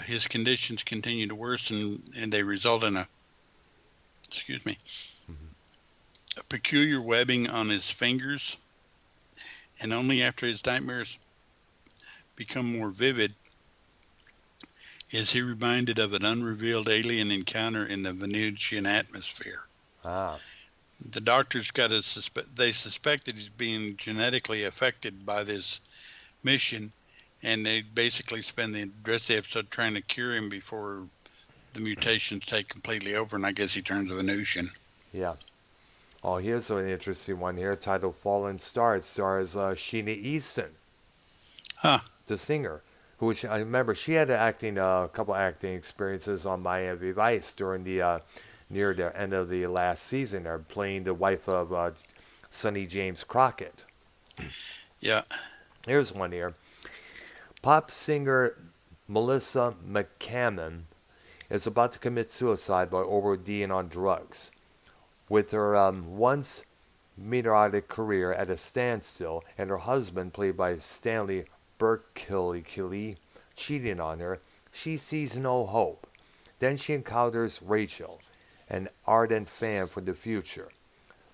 His conditions continue to worsen, and they result in excuse me, Mm-hmm. a peculiar webbing on his fingers. And only after his nightmares become more vivid is he reminded of an unrevealed alien encounter in the Venusian atmosphere. Ah, The doctors they suspect that he's being genetically affected by this mission, and they basically spend the rest of the episode trying to cure him before the mutations take completely over, and I guess he turns a Venusian. Yeah. Oh, here's an interesting one here titled Fallen Star. It stars Sheena Easton, Huh. the singer, who I remember she had a couple acting experiences on Miami Vice during the near the end of the last season, playing the wife of Sonny James Crockett. Yeah. Here's one here. Pop singer Melissa McCammon is about to commit suicide by ODing on drugs. With her once meteoric career at a standstill and her husband, played by Stanley Berkeley, cheating on her, she sees no hope. Then she encounters Rachel, an ardent fan for the future.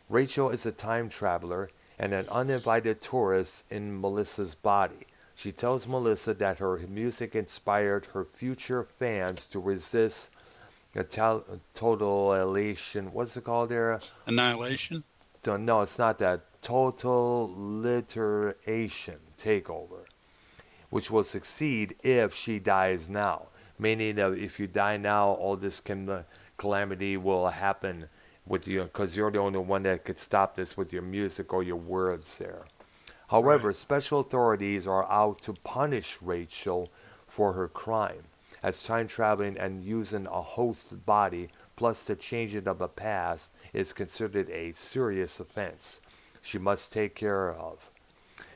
Rachel is a time traveler and an uninvited tourist in Melissa's body. She tells Melissa that her music inspired her future fans to resist a total elation. What's it called there? Annihilation. No, it's not that. Total literation takeover, which will succeed if she dies now. Meaning that if you die now, all this calamity will happen with you because you're the only one that could stop this with your music or your words there. Right. However, special authorities are out to punish Rachel for her crime, as time traveling and using a host body plus the changing of a past is considered a serious offense she must take care of.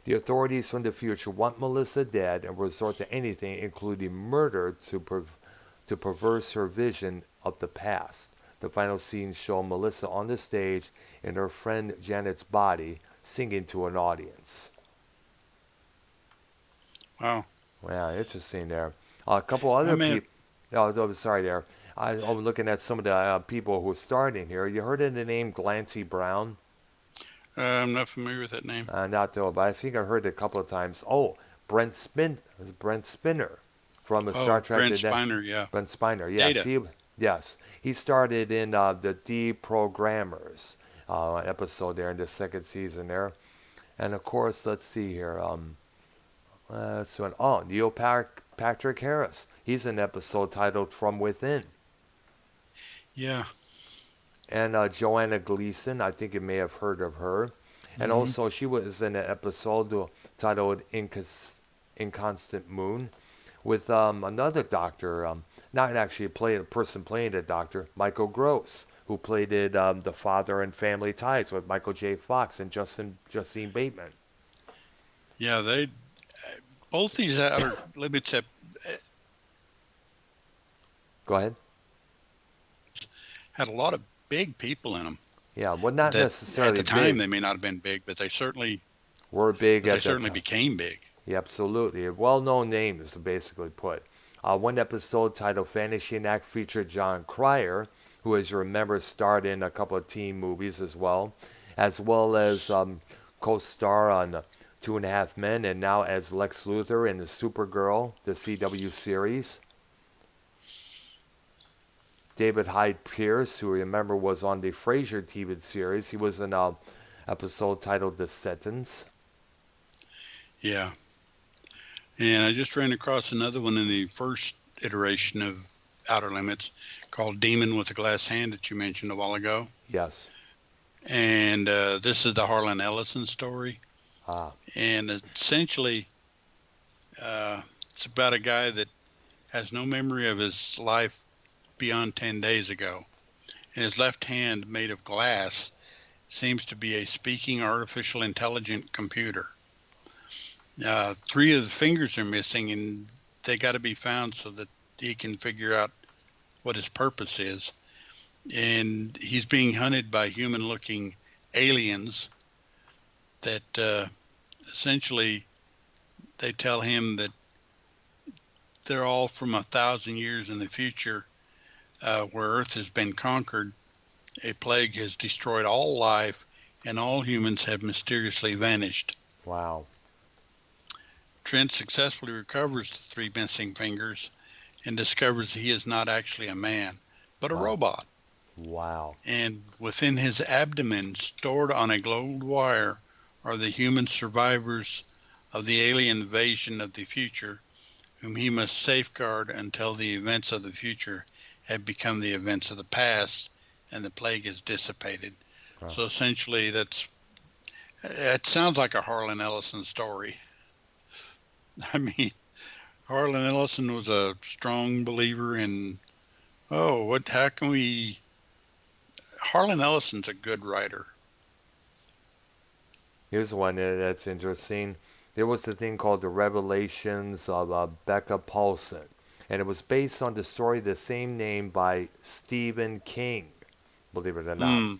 The authorities from the future want Melissa dead and resort to anything, including murder, to perverse her vision of the past. The final scenes show Melissa on the stage in her friend Janet's body, singing to an audience. Wow. Yeah, interesting there. A couple I other mean, people. Oh, sorry there. I'm looking at some of the people who are starting here. You heard of the name Glancy Brown? I'm not familiar with that name. Not though, but I think I heard it a couple of times. Oh, Brent Spinner from the Star Oh, Trek Brent The Next. Spiner. Yeah. Brent Spiner, Data. yes, he started in the Deprogrammers episode there in the second season there, and of course, let's see here. Neil Patrick Harris. He's in an episode titled From Within. Yeah. And Joanna Gleason, I think you may have heard of her. And Hmm. also, she was in an episode titled Inconstant Moon with another doctor, not actually a person playing the doctor, Michael Gross, who played the father in Family Ties with Michael J. Fox and Justine Bateman. Yeah. They both these outer limits Go ahead. had a lot of big people in them. Yeah, well, not That at necessarily the time big. they may not have been big, but We're big they at the certainly time. became big. Yeah, absolutely. Well-known names, to basically put. One episode titled Vanishing Act featured John Cryer, who, as you remember, starred in a couple of teen movies as well as co-star on Two and a Half Men, and now as Lex Luthor in the Supergirl, the CW series. David Hyde Pierce, who remember was on the Frasier TV series, he was in an episode titled The Sentence. Yeah. And I just ran across another one in the first iteration of Outer Limits called Demon with a Glass Hand that you mentioned a while ago. Yes. And this is the Harlan Ellison story. Ah, And essentially, it's about a guy that has no memory of his life beyond 10 days ago. And his left hand, made of glass, seems to be a speaking artificial intelligent computer. Three of the fingers are missing, and they got to be found so that he can figure out what his purpose is. And he's being hunted by human-looking aliens that essentially they tell him that they're all from 1,000 years in the future, where Earth has been conquered. A plague has destroyed all life, and all humans have mysteriously vanished. wow. Trent successfully recovers the three missing fingers and discovers he is not actually a man, but a Wow. robot. Wow. And within his abdomen, stored on a gold wire, are the human survivors of the alien invasion of the future, whom he must safeguard until the events of the future have become the events of the past and the plague is dissipated. Wow. So essentially, it sounds like a Harlan Ellison story. I mean, Harlan Ellison was a strong believer in, how can we? Harlan Ellison's a good writer. Here's one that's interesting. There was a thing called The Revelations of Becca Paulson, and it was based on the story of the same name by Stephen King, believe it or not. Hmm.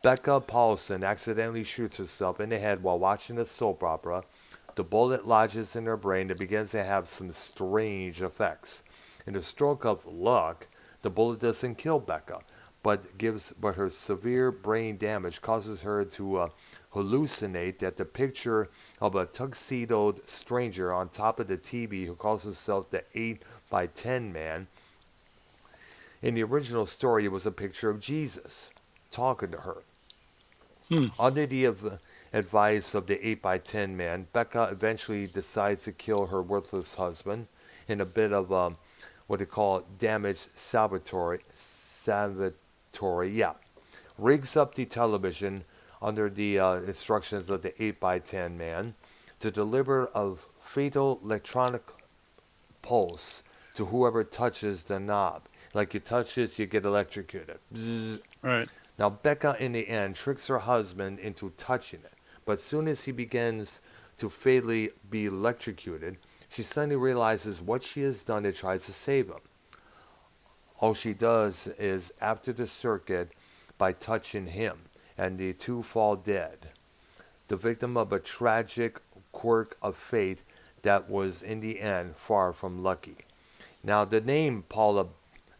Becca Paulson accidentally shoots herself in the head while watching a soap opera. The bullet lodges in her brain and begins to have some strange effects. In a stroke of luck, the bullet doesn't kill Becca, but her severe brain damage causes her to hallucinate that the picture of a tuxedoed stranger on top of the TV who calls himself the 8 by 10 man. In the original story, it was a picture of Jesus talking to her. Hmm. Under the advice of the 8 by 10 man, Becca eventually decides to kill her worthless husband in a bit of what they call damage salvatory, yeah. Rigs up the television under the instructions of the 8 by 10 man to deliver a fatal electronic pulse to whoever touches the knob. Like you touch this, you get electrocuted. Bzzz. Right. Now, Becca, in the end, tricks her husband into touching it. But soon as he begins to fatally be electrocuted, she suddenly realizes what she has done and tries to save him. All she does is, after the circuit, by touching him, and the two fall dead. The victim of a tragic quirk of fate that was, in the end, far from lucky. Now, the name Paula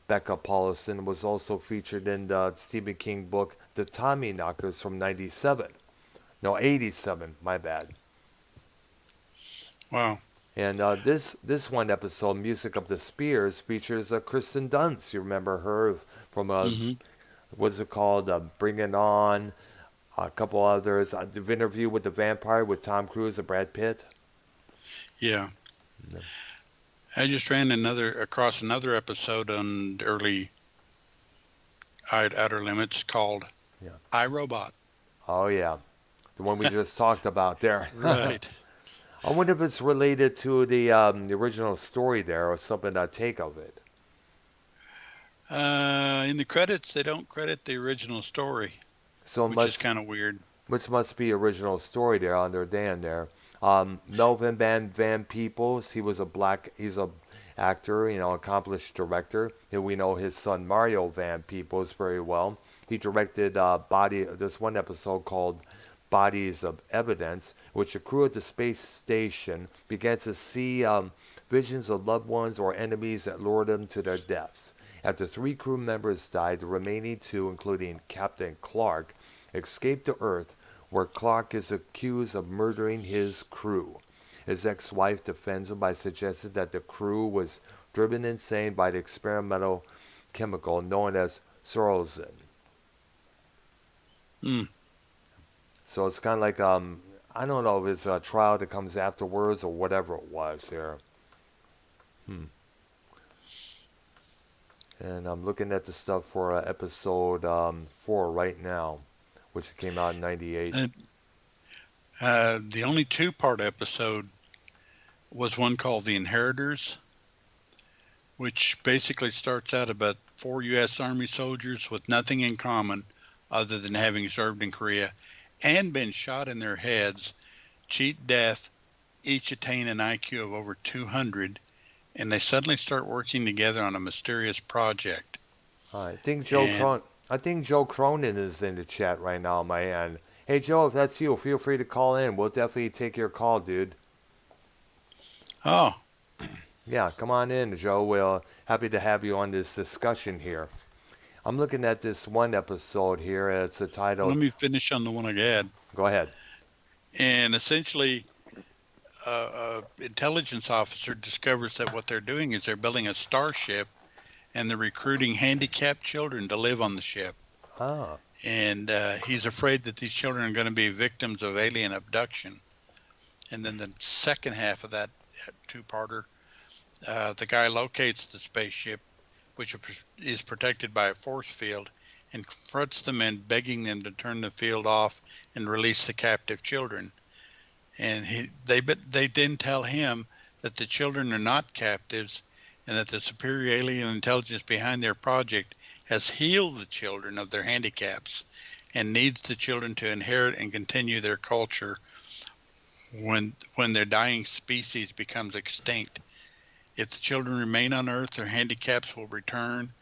Becca Paulson was also featured in the Stephen King book The Tommyknockers from 97. No, 87, my bad. Wow. And this one episode, Music of the Spears, features Kristen Dunst. You remember her from, Hmm. what's it called, Bring It On, a couple others. The Interview with the Vampire with Tom Cruise and Brad Pitt. Yeah. No. I just ran across another episode on early Outer Limits called Yeah. iRobot. Oh, yeah. The one we just talked about there. Right. I wonder if it's related to the original story there or something, take of it. In the credits, they don't credit the original story, So it which is must, kind of weird. which must be original story there under Dan there. Melvin Van Peebles, he's a actor, accomplished director. And we know his son Mario Van Peebles very well. He directed this one episode called Bodies of Evidence, which a crew at the space station began to see visions of loved ones or enemies that lured them to their deaths. After 3 crew members died, the remaining 2, including Captain Clark, escaped to Earth, where Clark is accused of murdering his crew. His ex-wife defends him by suggesting that the crew was driven insane by the experimental chemical known as sorosine. Hmm. So it's kind of like I don't know if it's a trial that comes afterwards or whatever it was here. And I'm looking at the stuff for episode 4 right now, which came out in '98. The only 2-part episode was one called The Inheritors, which basically starts out about 4 U.S. Army soldiers with nothing in common other than having served in Korea and been shot in their heads, cheat death, each attain an IQ of over 200, and they suddenly start working together on a mysterious project. I think And Joe Cronin is in the chat right now on my end. Hey Joe, if that's you, feel free to call in. We'll definitely take your call, dude. oh, Yeah, come on in, Joe. We're happy to have you on this discussion here. I'm looking at this one episode here. It's let titled. me finish on the one I had. Go ahead. And essentially, intelligence officer discovers that what they're doing is they're building a starship and they're recruiting handicapped children to live on the ship. Ah, And he's afraid that these children are going to be victims of alien abduction. And then the second half of that two-parter, the guy locates the spaceship, which is protected by a force field, and confronts the men, begging them to turn the field off and release the captive children. And they didn't tell him that the children are not captives, and that the superior alien intelligence behind their project has healed the children of their handicaps and needs the children to inherit and continue their culture when their dying species becomes extinct. If the children remain on Earth, their handicaps will return.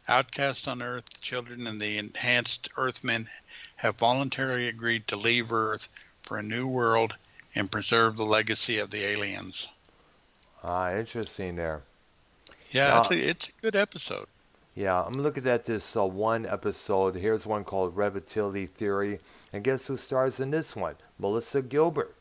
Outcasts on Earth, the children and the enhanced Earthmen have voluntarily agreed to leave Earth for a new world and preserve the legacy of the aliens. Ah, interesting there. Yeah, Now, it's a good episode. yeah, I'm looking at this one episode. Here's one called Relativity Theory. And guess who stars in this one? Melissa Gilbert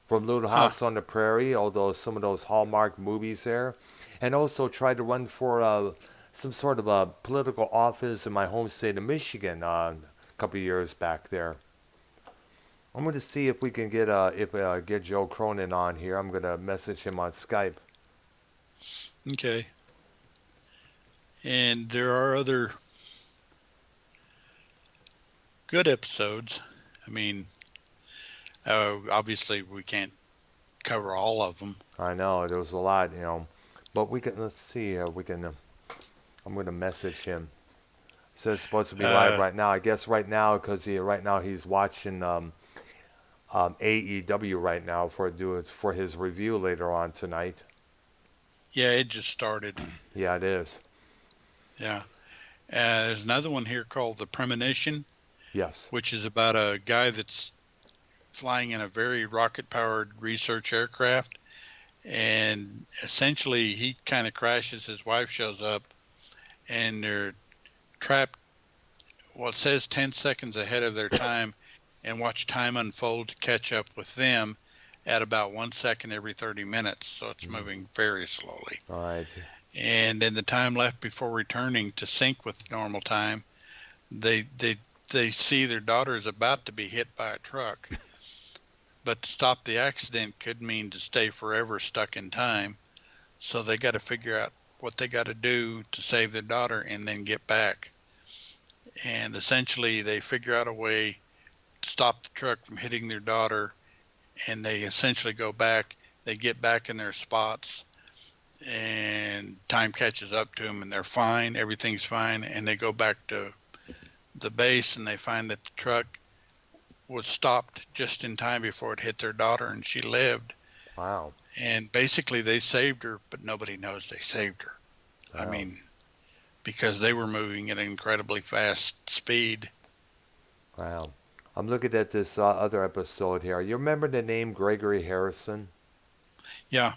from Little Huh. House on the Prairie, although some of those Hallmark movies there. And also tried to run for some sort of a political office in my home state of Michigan a couple of years back there. I'm going to see if we can get Joe Cronin on here. I'm going to message him on Skype. Okay. And there are other good episodes. I mean, obviously we can't cover all of them. I know there was a lot, but we can. Let's see. We can. I'm going to message him. Says it's supposed to be live Uh, right now. I guess right now because right now he's watching AEW right now for his review later on tonight. yeah, it just started. Yeah, it is. Yeah. There's another one here called The Premonition, Yes. which is about a guy that's flying in a very rocket-powered research aircraft, and essentially he kind of crashes. His wife shows up, and they're trapped. Well, it says 10 seconds ahead of their time, and watch time unfold to catch up with them at about 1 second every 30 minutes. So it's Mm. moving very slowly. All right. And in the time left before returning to sync with normal time, they they they see their daughter is about to be hit by a truck. But to stop the accident could mean to stay forever stuck in time. So they got to figure out what they got to do to save their daughter and then get back. And essentially, they figure out a way to stop the truck from hitting their daughter, and they essentially go back. They get back in their spots, and time catches up to them, and they're fine. Everything's fine, and they go back to the base, and they find that the truck was stopped just in time before it hit their daughter, and she lived. Wow. And basically, they saved her, but nobody knows they saved her. I Wow. mean, because they were moving at an incredibly fast speed. Wow. I'm looking at this other episode here. You remember the name Gregory Harrison? Yeah,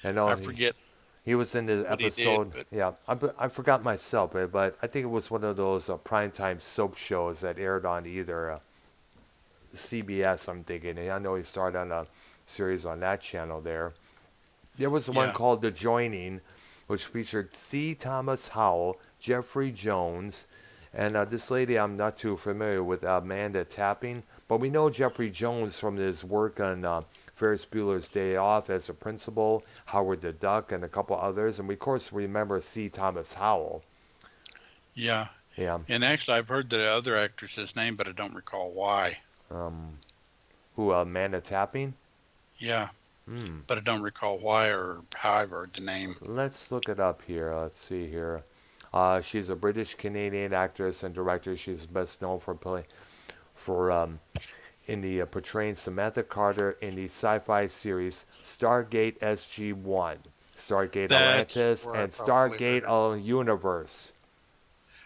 I know I forget he was in the what he did, episode. but Yeah, I forgot myself, but I think it was one of those primetime soap shows that aired on either CBS, I'm thinking. And I know he started on a series on that channel there. There was one yeah, called The Joining, which featured C. Thomas Howell, Jeffrey Jones, and this lady I'm not too familiar with, Amanda Tapping. But we know Jeffrey Jones from his work on Ferris Bueller's Day Off as a principal, Howard the Duck, and a couple others. And we, of course, remember C. Thomas Howell. yeah. Yeah. And actually, I've heard the other actress's name, but I don't recall why. Um, who, Amanda Tapping? Yeah, Hmm. but I don't recall why or how I've heard the name. Let's look it up here. Let's see here. She's a British Canadian actress and director. She's best known for in the portraying Samantha Carter in the sci-fi series Stargate SG-1, Stargate That's Atlantis, where I and probably heard Stargate it. Universe.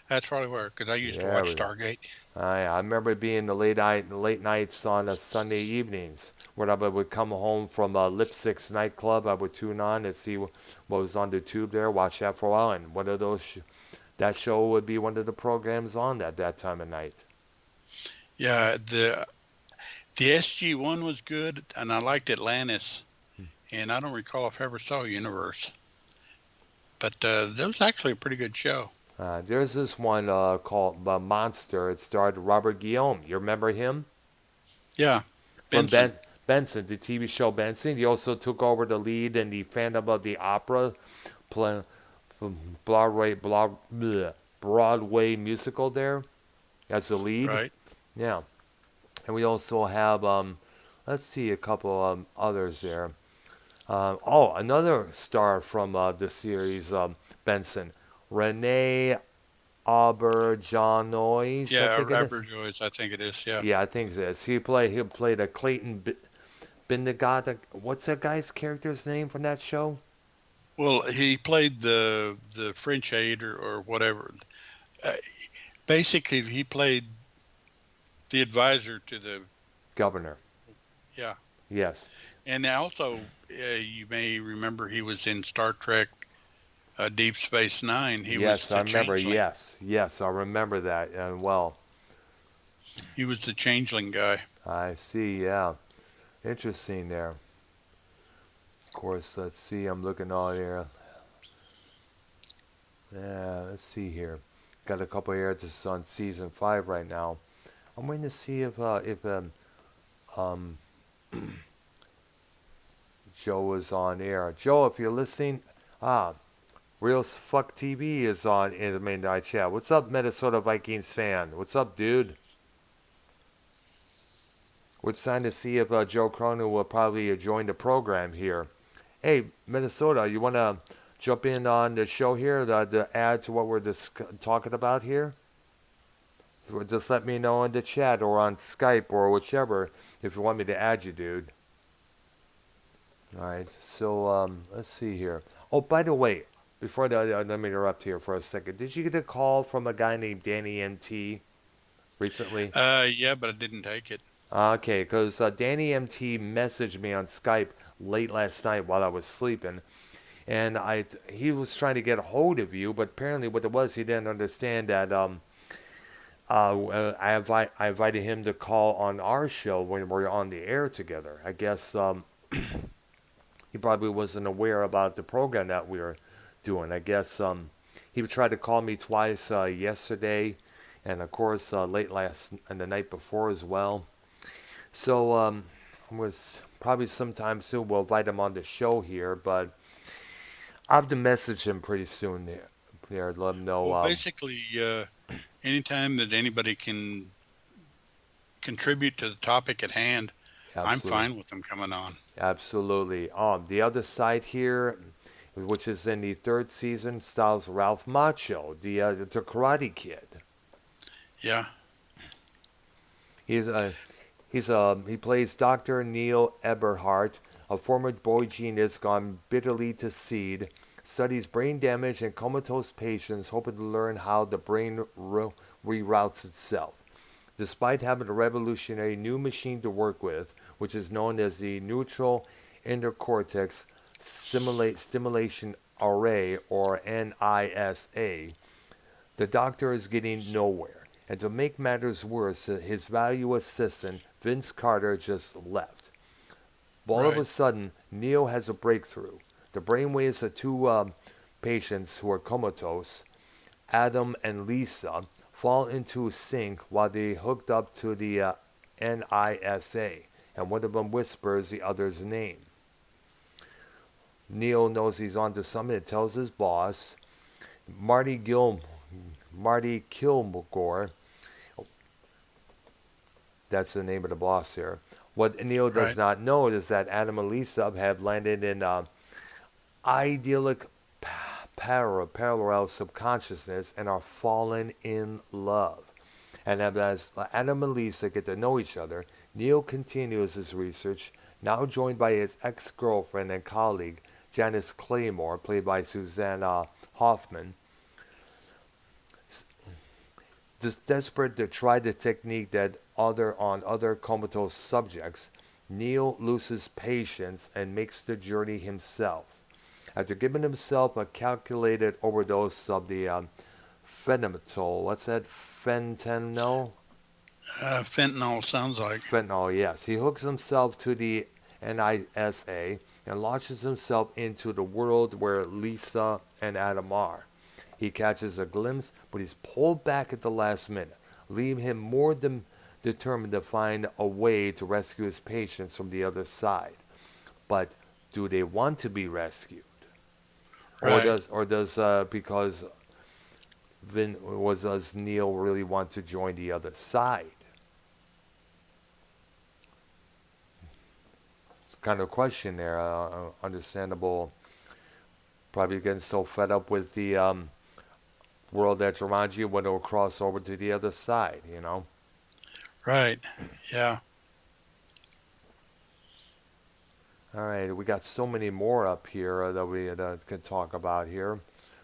That's probably where, because I used to Yeah, watch Stargate. I remember being the late nights on Sunday evenings when I would come home from Lipstick's nightclub. I would tune on and see what was on the tube there, watch that for a while, and one of those that show would be one of the programs on at that time of night. Yeah, the SG-1 was good, and I liked Atlantis, and I don't recall if I ever saw Universe, but that was actually a pretty good show. There's this one called Monster. It starred Robert Guillaume. You remember him Yeah, from Benson. Benson, the TV show Benson. He also took over the lead in the Phantom of the Opera, play, Broadway musical there as the lead. Right. Yeah, and we also have let's see a couple others there. Oh, another star from the series Benson, Renee Auberjonois, I Yeah, think it is. Robert Joyce, I think it is. Yeah. Yeah, I think it is. He played a Clayton Bindigat. What's that guy's character's name from that show? Well, he played the French aide or whatever. Uh, Basically, he played the advisor to the, Governor. yeah. Yes. And also, you may remember he was in Star Trek Deep Space Nine. He was Yes, I the remember. changeling. Yes, yes, I remember that. And well, He was the changeling guy. I see. Yeah, interesting there. Of course, let's see. I'm looking on here. Yeah, let's see here. Got a couple here. This is on season 5 right now. I'm waiting to see if um Joe is on air. Joe, if you're listening, ah, Real Fuck TV is on in the Midnight Chat. What's up, Minnesota Vikings fan? What's up, dude? We're trying to see if Joe Cronin will probably join the program here. Hey, Minnesota, you want to jump in on the show here to add to what we're talking about here? Just let me know in the chat or on Skype or whichever if you want me to add you, dude. All right, so let's see here. Oh, by the way, before that, let me interrupt here for a second. Did you get a call from a guy named Danny MT recently? Yeah, but I didn't take it. Okay, because Danny MT messaged me on Skype late last night while I was sleeping, and he was trying to get a hold of you, but apparently what it was, he didn't understand that I invited him to call on our show when we're on the air together. I guess he probably wasn't aware about the program that we were doing. I guess he tried to call me twice yesterday, and of course late last and the night before as well. So was probably sometime soon we'll invite him on the show here, but I have to message him pretty soon there let him know. Well, basically, anytime that anybody can contribute to the topic at hand, I'm Absolutely. fine with them coming on. Absolutely. The other side here, which is in the 3rd season, stars Ralph Macchio, the Karate Kid. Yeah. He plays Dr. Neil Eberhardt, a former boy genius gone bitterly to seed, studies brain damage in comatose patients, hoping to learn how the brain reroutes itself. Despite having a revolutionary new machine to work with, which is known as the neutral intercortex stimulation array, or NISA, the doctor is getting nowhere. And to make matters worse, his valued assistant, Vince Carter, just left. All of a Right. sudden, Neo has a breakthrough. The brainwaves of two patients who are comatose, Adam and Lisa, fall into sync while they hooked up to the NISA, and one of them whispers the other's name. Neo knows he's onto something and tells his boss, Marty Marty Kilgore. That's the name of the boss here. What Neo does Right. not know is that Adam and Lisa have landed in idyllic parallel subconsciousness and are fallen in love. And as Adam and Lisa get to know each other, Neo continues his research, now joined by his ex-girlfriend and colleague, Janice Claymore, played by Susanna Hoffman. Just desperate to try the technique that other comatose subjects, Neo loses patience and makes the journey himself. After giving himself a calculated overdose of the fentanyl, what's that? Fentanyl? Fentanyl sounds like. Fentanyl, yes. He hooks himself to the NISA and launches himself into the world where Lisa and Adam are. He catches a glimpse, but he's pulled back at the last minute, leaving him more determined to find a way to rescue his patients from the other side. But do they want to be rescued? Right. Or does because does Neil really want to join the other side? Kind of question there. Understandable. Probably getting so fed up with the world that's around you when it'll cross over to the other side, you know? Right. Yeah. All right, we got so many more up here that we could talk about here,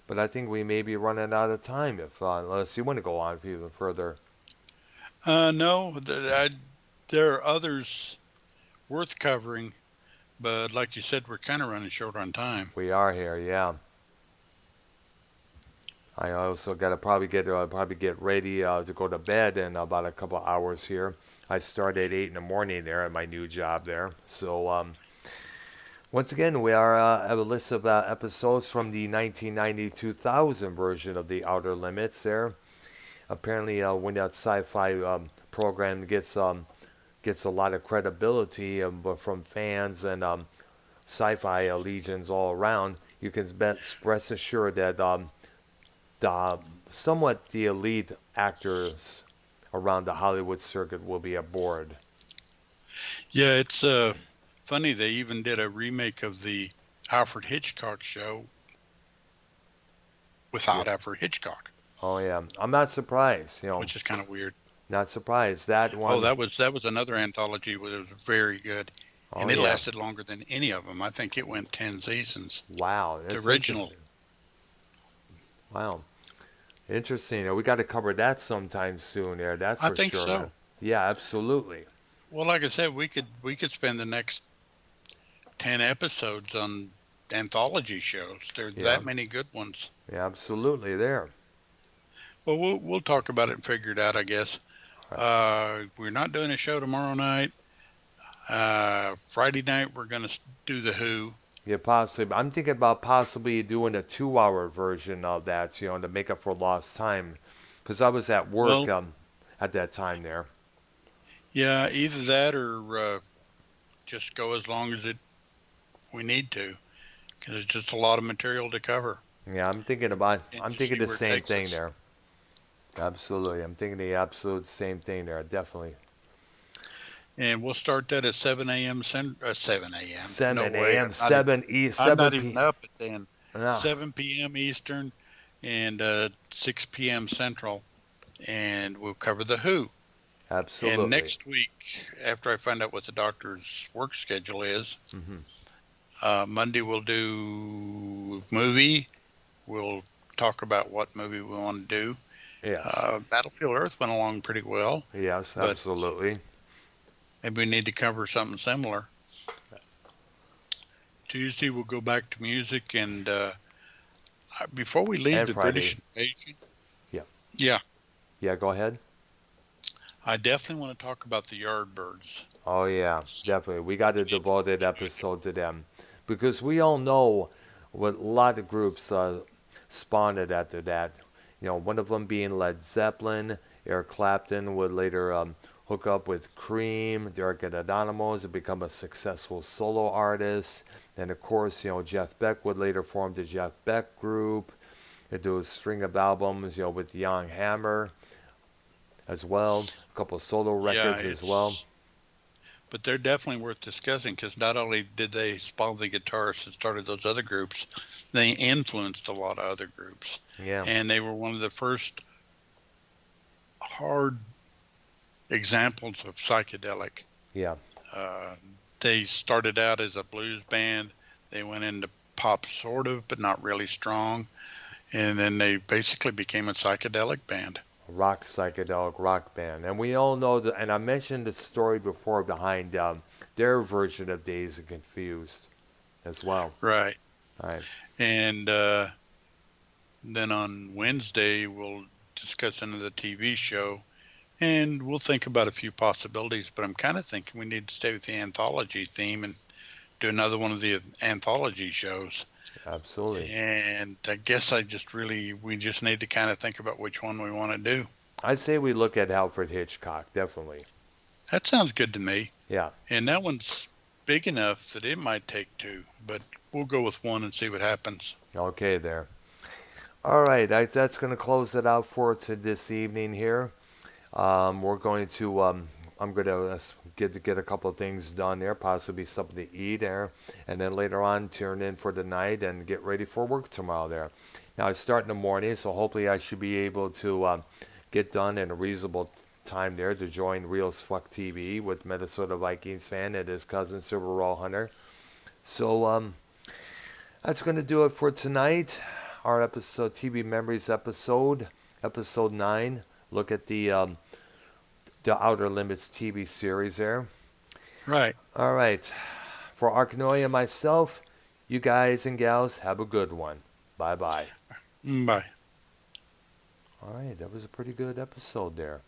but I think we may be running out of time if unless you want to go on even further. No, there are others worth covering, but like you said, we're kind of running short on time. We are here, yeah. I also got to probably get ready to go to bed in about a couple hours here. I start at 8 in the morning there at my new job there. So once again, we are have a list of episodes from the 1990-2000 version of the Outer Limits there. Apparently, when that sci-fi program gets a lot of credibility from fans and sci-fi legions all around, you can rest assured that the somewhat the elite actors around the Hollywood circuit will be aboard. Yeah, it's funny. They even did a remake of the Alfred Hitchcock show Yeah. without Alfred Hitchcock, Oh yeah, I'm not surprised. You know, which is kind of weird. not surprised. That Oh, one. that was another anthology that was very good, Oh and it yeah. lasted longer than any of them. I think it went 10 seasons. Wow, The that's original. interesting. Wow, interesting. We got to cover that sometime soon. There, that's I for think sure, man. so. Yeah, absolutely. Well, like I said, we could spend the next 10 episodes on anthology shows. There are Yeah, that many good ones. yeah, absolutely. There. Well, we'll talk about it and figure it out, I guess. All right. We're not doing a show tomorrow night. Friday night we're gonna do the Who. Yeah, possibly. I'm thinking about possibly doing a 2 hour version of that, to make up for lost time, because I was at work Well, at that time there. yeah, either that or just go as long as it we need to, because it's just a lot of material to cover Yeah, and I'm just thinking see the where it same takes thing us. there. Absolutely. I'm thinking the absolute same thing there. Definitely. And we'll start that at 7 a.m. 7 a.m. No 7 way. a.m., 7 E, I'm 7 not even P. up at then. Ah, 7 p.m. Eastern and 6 p.m. Central, and we'll cover the Who. And absolutely. next week, after I find out what the doctor's work schedule is, Hmm. Monday we'll do movie. We'll talk about what movie we want to do. Yes. Battlefield Earth went along pretty well, Yes, but absolutely. maybe we need to cover something similar. Tuesday we'll go back to music, and before we leave And the Friday. British invasion, Yeah. yeah, Yeah, go ahead. I definitely want to talk about the Yardbirds. Oh, yeah, So definitely. We got we a need to do devoted a music. episode to them because we all know what a lot of groups spawned after that. One of them being Led Zeppelin. Eric Clapton would later hook up with Cream, Derek and Anonymous, and become a successful solo artist. And of course, Jeff Beck would later form the Jeff Beck Group and do a string of albums, with Young Hammer as well, a couple of solo Yeah, records as well. but they're definitely worth discussing because not only did they spawn the guitarists that started those other groups, they influenced a lot of other groups, Yeah, and they were one of the first hard examples of psychedelic. yeah. Uh, they started out as a blues band. They went into pop, sort of, but not really strong, and then they basically became a psychedelic band. Rock psychedelic rock band, and we all know that. And I mentioned the story before behind their version of Dazed and Confused as well. Right. All right, And then on Wednesday, we'll discuss another TV show and we'll think about a few possibilities. But I'm kind of thinking we need to stay with the anthology theme and do another one of the anthology shows. absolutely. And I guess we just need to kind of think about which one we want to do. I say we look at Alfred Hitchcock, definitely. That sounds good to me. Yeah. And that one's big enough that it might take two, but we'll go with one and see what happens. Okay, there. All right, that's going to close it out for this evening here. We're going to, I'm going to get a couple of things done there, possibly something to eat there, and then later on turn in for the night and get ready for work tomorrow there. Now I start in the morning, so hopefully I should be able to get done in a reasonable time there to join Real Fuck TV with Minnesota Vikings fan and his cousin Silver Roll Hunter. So that's going to do it for tonight. Our episode, TV Memories episode 9. Look at the Outer Limits TV series there. Right. All right. For Arknolia and myself, you guys and gals have a good one. Bye bye. Bye. All right, that was a pretty good episode there.